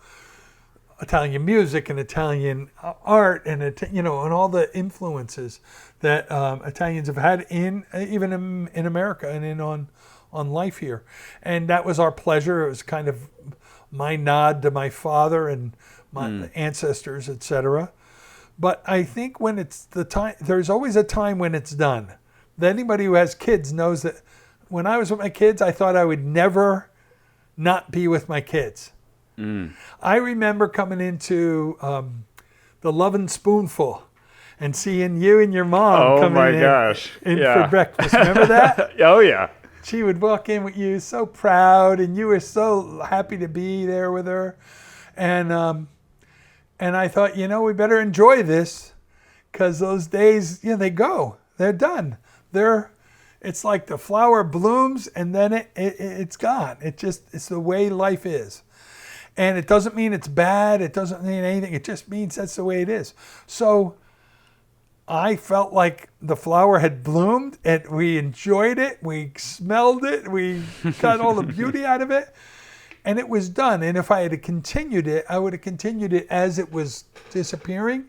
Italian music and Italian art and and all the influences that Italians have had even in America and on life here. And that was our pleasure. It was kind of my nod to my father and my ancestors, etc. But I think when it's the time, there's always a time when it's done. Anybody who has kids knows that when I was with my kids, I thought I would never not be with my kids. I remember coming into the Lovin' Spoonful and seeing you and your mom coming in for breakfast. Remember that?
Oh, yeah.
She would walk in with you so proud, and you were so happy to be there with her. And I thought, we better enjoy this, because those days, they go. They're done. It's like the flower blooms and then it's gone. It's the way life is. And it doesn't mean it's bad. It doesn't mean anything. It just means that's the way it is. So I felt like the flower had bloomed and we enjoyed it. We smelled it. We got all the beauty out of it. And it was done. And if I had continued it, I would have continued it as it was disappearing.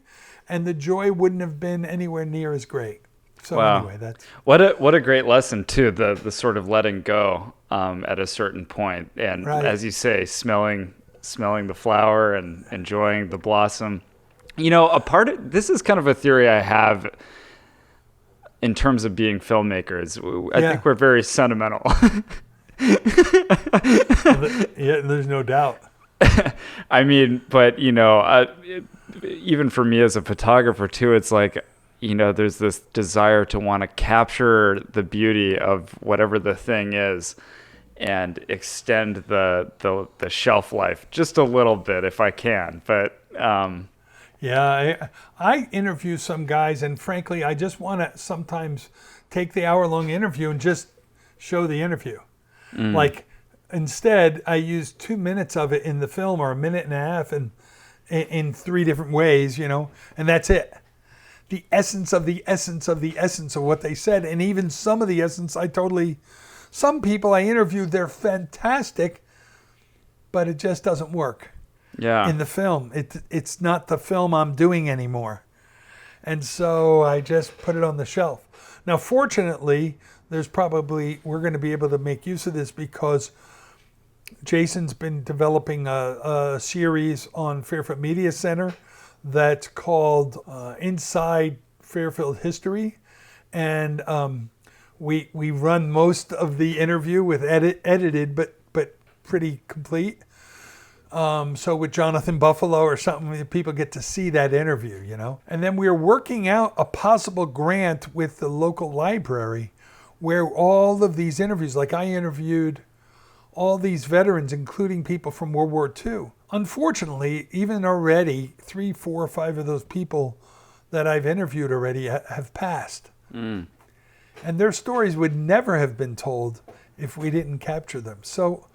And the joy wouldn't have been anywhere near as great. So anyway, that's
what a great lesson too. The sort of letting go at a certain point, and as you say, smelling the flower and enjoying the blossom. This is kind of a theory I have in terms of being filmmakers. I think we're very sentimental.
Yeah, there's no doubt.
I mean, but even for me as a photographer too, it's like, there's this desire to want to capture the beauty of whatever the thing is and extend the shelf life just a little bit if I can. But
yeah, I interview some guys, and frankly, I just want to sometimes take the hour-long interview and just show the interview. Like, instead, I use 2 minutes of it in the film, or a minute and a half, and in 3 different ways, and that's it. The essence of the essence of the essence of what they said, and even some of the essence, some people I interviewed, they're fantastic, but it just doesn't work.
Yeah.
In the film. It's not the film I'm doing anymore. And so I just put it on the shelf. Now, fortunately, we're going to be able to make use of this because Jason's been developing a series on Fairfield Media Center that's called Inside Fairfield History. And we run most of the interview with edited, but pretty complete. So with Jonathan Buffalo or something, people get to see that interview, And then we're working out a possible grant with the local library where all of these interviews, like I interviewed all these veterans, including people from World War II. Unfortunately, even already, 3, 4, 5 of those people that I've interviewed already have passed. And their stories would never have been told if we didn't capture them. So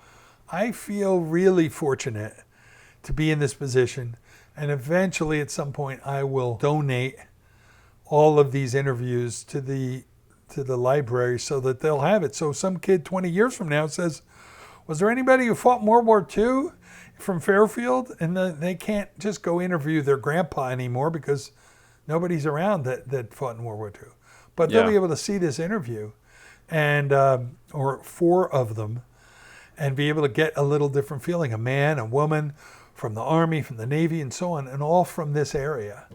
I feel really fortunate to be in this position, and eventually at some point I will donate all of these interviews to the library so that they'll have it. So some kid 20 years from now says, was there anybody who fought in World War II from Fairfield? And they can't just go interview their grandpa anymore because nobody's around that fought in World War II. But they'll be able to see this interview, and or 4 of them, and be able to get a little different feeling. A man, a woman, from the Army, from the Navy, and so on, and all from this area.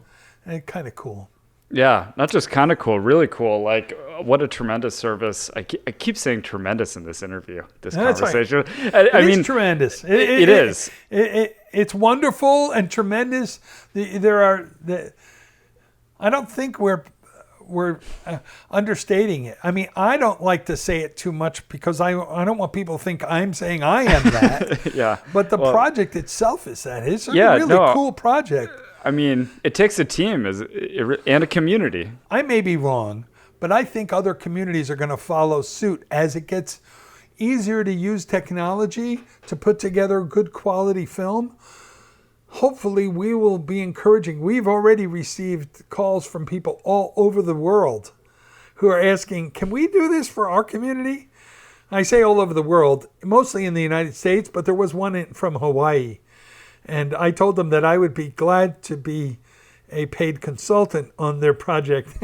And it's kind of cool.
Yeah, not just kind of cool, really cool. Like, what a tremendous service. I keep saying tremendous in this interview, this conversation.
Right. I mean, tremendous.
It is.
It's wonderful and tremendous. I don't think we're understating it. I mean, I don't like to say it too much because I don't want people to think I'm saying I am that.
Yeah.
But the project itself is that. It's a really cool project.
I mean, it takes a team and a community.
I may be wrong, but I think other communities are going to follow suit as it gets easier to use technology to put together good quality film. Hopefully we will be encouraging. We've already received calls from people all over the world who are asking, can we do this for our community? I say all over the world, mostly in the United States, but there was one from Hawaii. And I told them that I would be glad to be a paid consultant on their project.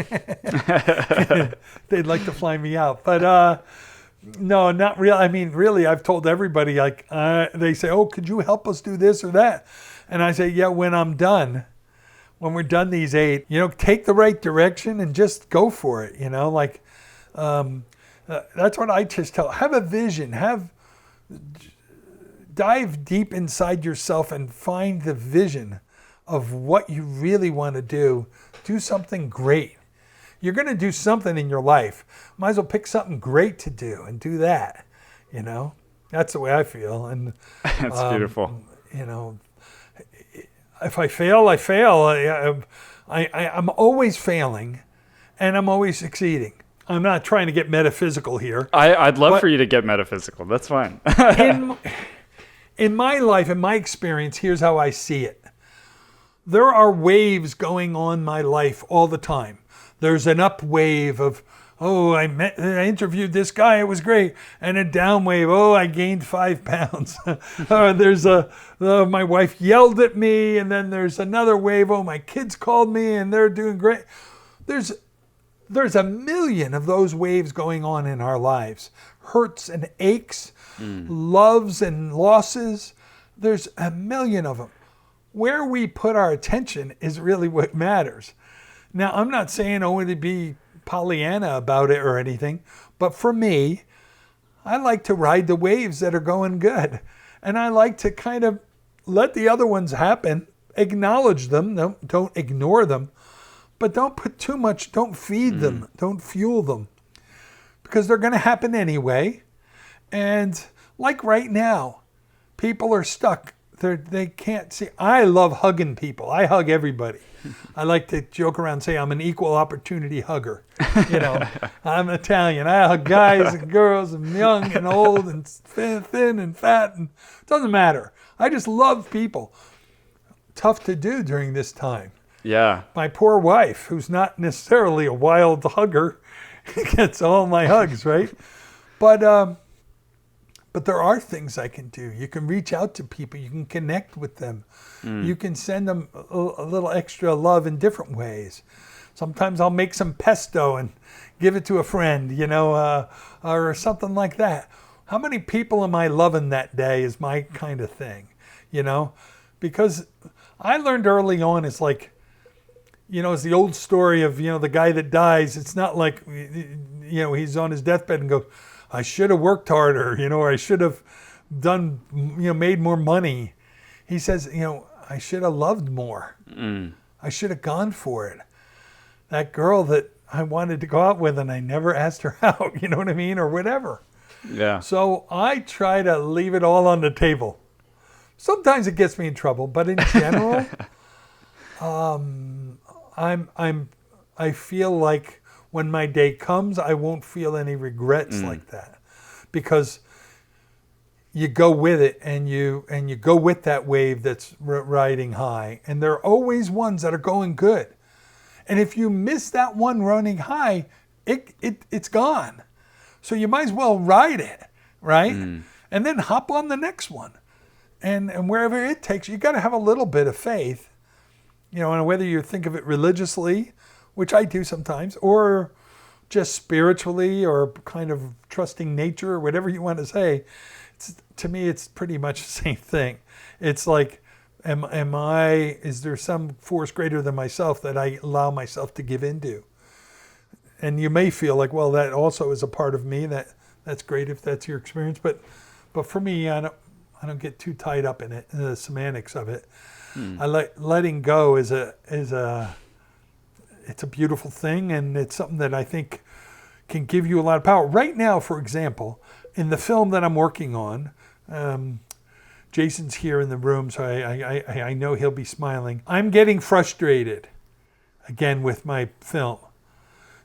They'd like to fly me out. But no, not really. I mean, really, I've told everybody, they say, oh, could you help us do this or that? And I say, yeah, when we're done these 8, take the right direction and just go for it. That's what I just tell. Have a vision. Dive deep inside yourself and find the vision of what you really want to do. Do something great. You're going to do something in your life. Might as well pick something great to do and do that. That's the way I feel. And
that's beautiful.
If I fail, I fail. I'm always failing, and I'm always succeeding. I'm not trying to get metaphysical here.
I'd love for you to get metaphysical. That's fine.
In my life, in my experience, here's how I see it. There are waves going on in my life all the time. There's an up wave of, I interviewed this guy, it was great. And a down wave, I gained 5 pounds. There's my wife yelled at me. And then there's another wave, my kids called me and they're doing great. There's a million of those waves going on in our lives. Hurts and aches, loves and losses. There's a million of them. where we put our attention is really what matters. Now, I'm not saying to be Pollyanna about it or anything, but for me, I like to ride the waves that are going good. And I like to kind of let the other ones happen, acknowledge them, don't ignore them, but don't put too much, don't feed them, don't fuel them, because they're going to happen anyway. And like right now, people are stuck. They can't see. I love hugging people. I hug everybody. I like to joke around and say I'm an equal opportunity hugger. I'm Italian. I hug guys and girls and young and old and thin and fat. And it doesn't matter. I just love people. Tough to do during this time.
Yeah.
My poor wife, who's not necessarily a wild hugger, gets all my hugs, right? But there are things I can do. You can reach out to people. You can connect with them. You can send them a little extra love in different ways. Sometimes I'll make some pesto and give it to a friend, or something like that. How many people am I loving that day is my kind of thing, Because I learned early on, it's like, it's the old story of, the guy that dies. It's not like, he's on his deathbed and goes, I should have worked harder, or I should have done, made more money. He says, I should have loved more. I should have gone for it. That girl that I wanted to go out with and I never asked her out, you know what I mean? Or whatever.
Yeah.
So I try to leave it all on the table. Sometimes it gets me in trouble, but in general, I feel like when my day comes, I won't feel any regrets like that, because you go with it and you go with that wave that's riding high, and there are always ones that are going good. And if you miss that one running high, it's gone. So you might as well ride it, right? And then hop on the next one, and wherever it takes you. You got to have a little bit of faith, and whether you think of it religiously, which I do sometimes, or just spiritually, or kind of trusting nature, or whatever you want to say. To me, it's pretty much the same thing. It's like, is there some force greater than myself that I allow myself to give into? And you may feel like, well, that also is a part of me. That's great if that's your experience. But for me, I don't get too tied up in it, in the semantics of it. I letting go is it's a beautiful thing, and it's something that I think can give you a lot of power. Right now, for example, in the film that I'm working on, Jason's here in the room, so I know he'll be smiling. I'm getting frustrated again with my film.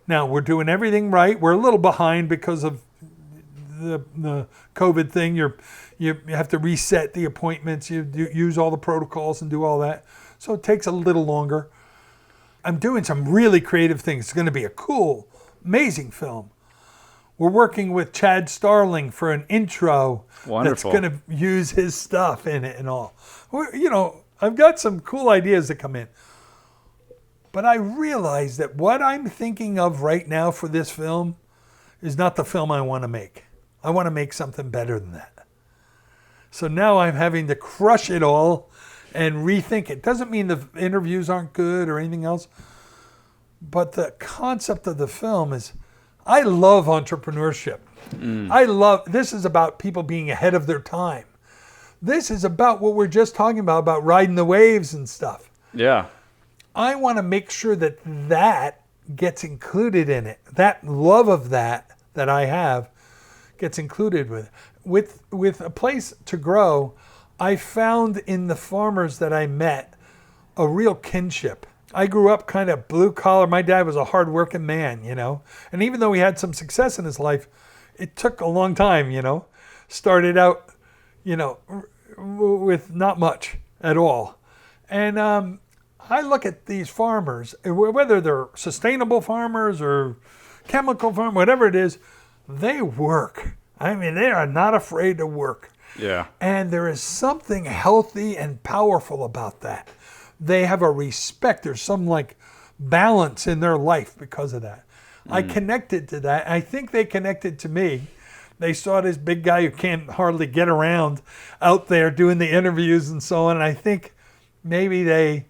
Now, we're doing everything right. We're a little behind because of the COVID thing. You have to reset the appointments. You use all the protocols and do all that. So it takes a little longer. I'm doing some really creative things. It's going to be a cool, amazing film. We're working with Chad Starling for an intro.
Wonderful.
That's going to use his stuff in it and all. I've got some cool ideas that come in. But I realize that what I'm thinking of right now for this film is not the film I want to make. I want to make something better than that. So now I'm having to crush it all and rethink it. Doesn't mean the interviews aren't good or anything else. But the concept of the film is, I love entrepreneurship. This is about people being ahead of their time. This is about what we're just talking about riding the waves and stuff.
Yeah.
I want to make sure that gets included in it. That love of that I have gets included with a place to grow. I found in the farmers that I met a real kinship. I grew up kind of blue collar. My dad was a hard-working man, And even though he had some success in his life, it took a long time, Started out, with not much at all. And I look at these farmers, whether they're sustainable farmers or chemical farmers, whatever it is, they work. I mean, they are not afraid to work.
Yeah.
And there is something healthy and powerful about that. They have a respect. There's some balance in their life because of that. I connected to that. I think they connected to me. They saw this big guy who can't hardly get around out there doing the interviews and so on. And I think maybe they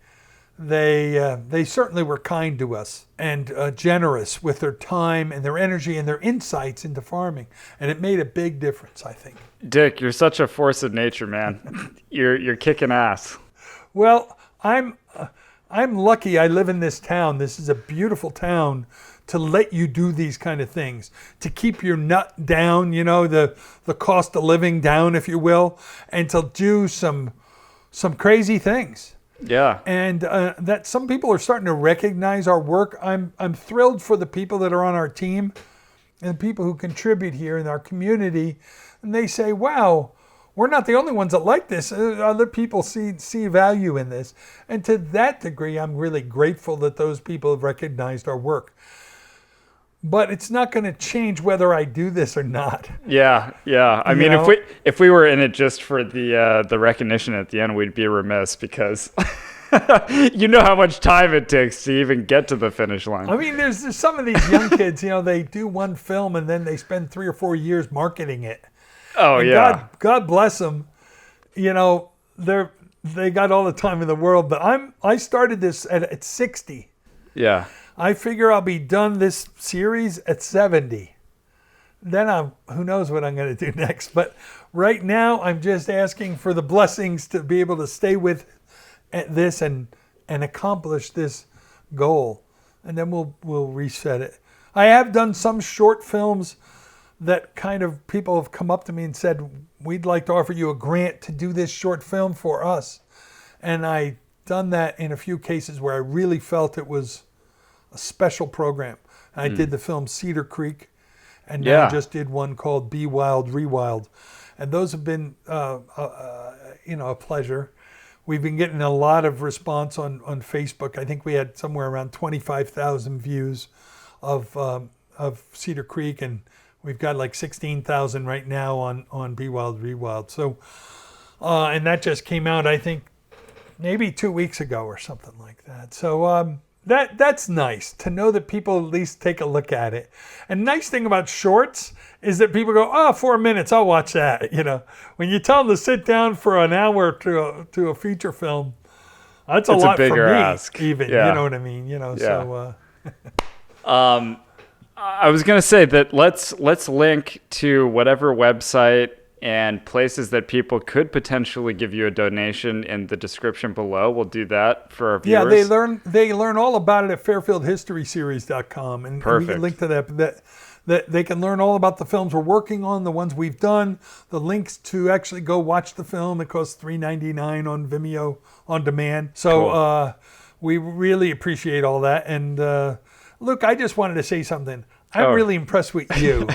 certainly were kind to us and generous with their time and their energy and their insights into farming, and it made a big difference, I think.
Dick, you're such a force of nature, man. You're kicking ass.
Well, I'm lucky I live in this town. This is a beautiful town to let you do these kind of things, to keep your nut down, the cost of living down, if you will, and to do some crazy things.
Yeah.
And that some people are starting to recognize our work. I'm thrilled for the people that are on our team and the people who contribute here in our community. And they say, wow, we're not the only ones that like this. Other people see value in this. And to that degree, I'm really grateful that those people have recognized our work. But it's not going to change whether I do this or not.
Yeah. I mean, if we were in it just for the recognition at the end, we'd be remiss because you know how much time it takes to even get to the finish line.
I mean, there's some of these young kids, they do one film and then they spend 3 or 4 years marketing it.
Oh,
and
yeah.
God bless them. They got all the time in the world. But I started this at 60.
Yeah.
I figure I'll be done this series at 70. Then who knows what I'm going to do next. But right now, I'm just asking for the blessings to be able to stay with this and accomplish this goal. And then we'll reset it. I have done some short films that kind of people have come up to me and said, we'd like to offer you a grant to do this short film for us. And I done that in a few cases where I really felt it was a special program. I did the film Cedar Creek, and now just did one called Be Wild, Rewild. And those have been, a pleasure. We've been getting a lot of response on Facebook. I think we had somewhere around 25,000 views of Cedar Creek, and we've got like 16,000 right now on Be Wild, Rewild. So, and that just came out, I think, maybe 2 weeks ago or something like that. So that's nice to know that people at least take a look at it. And nice thing about shorts is that people go, 4 minutes, I'll watch that. When you tell them to sit down for an hour to a feature film, that's a lot for me.
Ask.
Even,
yeah.
You know what I mean? So.
I was gonna say that let's link to whatever website and places that people could potentially give you a donation in the description below. We'll do that for our viewers.
Yeah, they learn all about it at fairfieldhistoryseries.com, and we can link to that they can learn all about the films we're working on, the ones we've done, the links to actually go watch the film. It costs $3.99 on Vimeo on demand. So cool. We really appreciate all that. And Luke, I just wanted to say something. I'm really impressed with you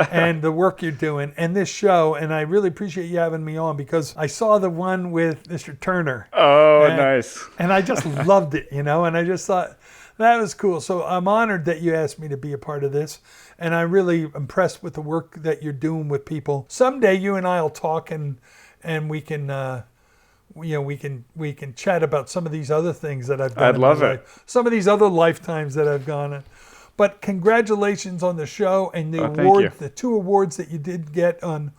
and the work you're doing and this show, and I really appreciate you having me on because I saw the one with Mr. Turner.
Oh, nice.
And I just loved it, and I just thought that was cool. So I'm honored that you asked me to be a part of this, and I'm really impressed with the work that you're doing with people. Someday you and I will talk and we can we can chat about some of these other things that I've done.
I'd love it.
Some of these other lifetimes that I've gone in. But congratulations on the show and the awards, the 2 awards that you did get on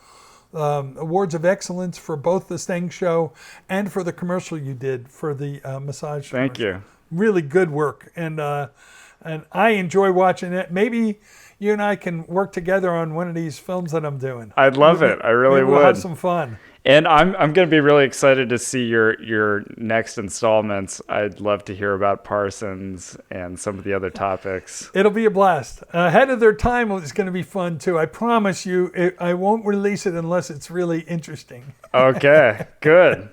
Awards of Excellence for both the Steng show and for the commercial you did for the massage.
Thank you.
Really good work, and I enjoy watching it. Maybe you and I can work together on one of these films that I'm doing.
I'd love it. I really would.
We'll have some fun.
And I'm going to be really excited to see your next installments. I'd love to hear about Parsons and some of the other topics.
It'll be a blast. Ahead of their time is going to be fun too. I promise you, I won't release it unless it's really interesting.
Okay, good.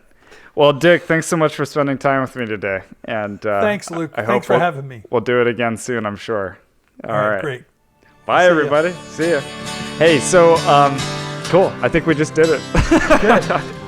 Well, Dick, thanks so much for spending time with me today. And
thanks, Luke. Thanks for having me.
We'll do it again soon, I'm sure. All right.
Great.
Bye, everybody. See ya. Hey, so... cool. I think we just did it.
Good.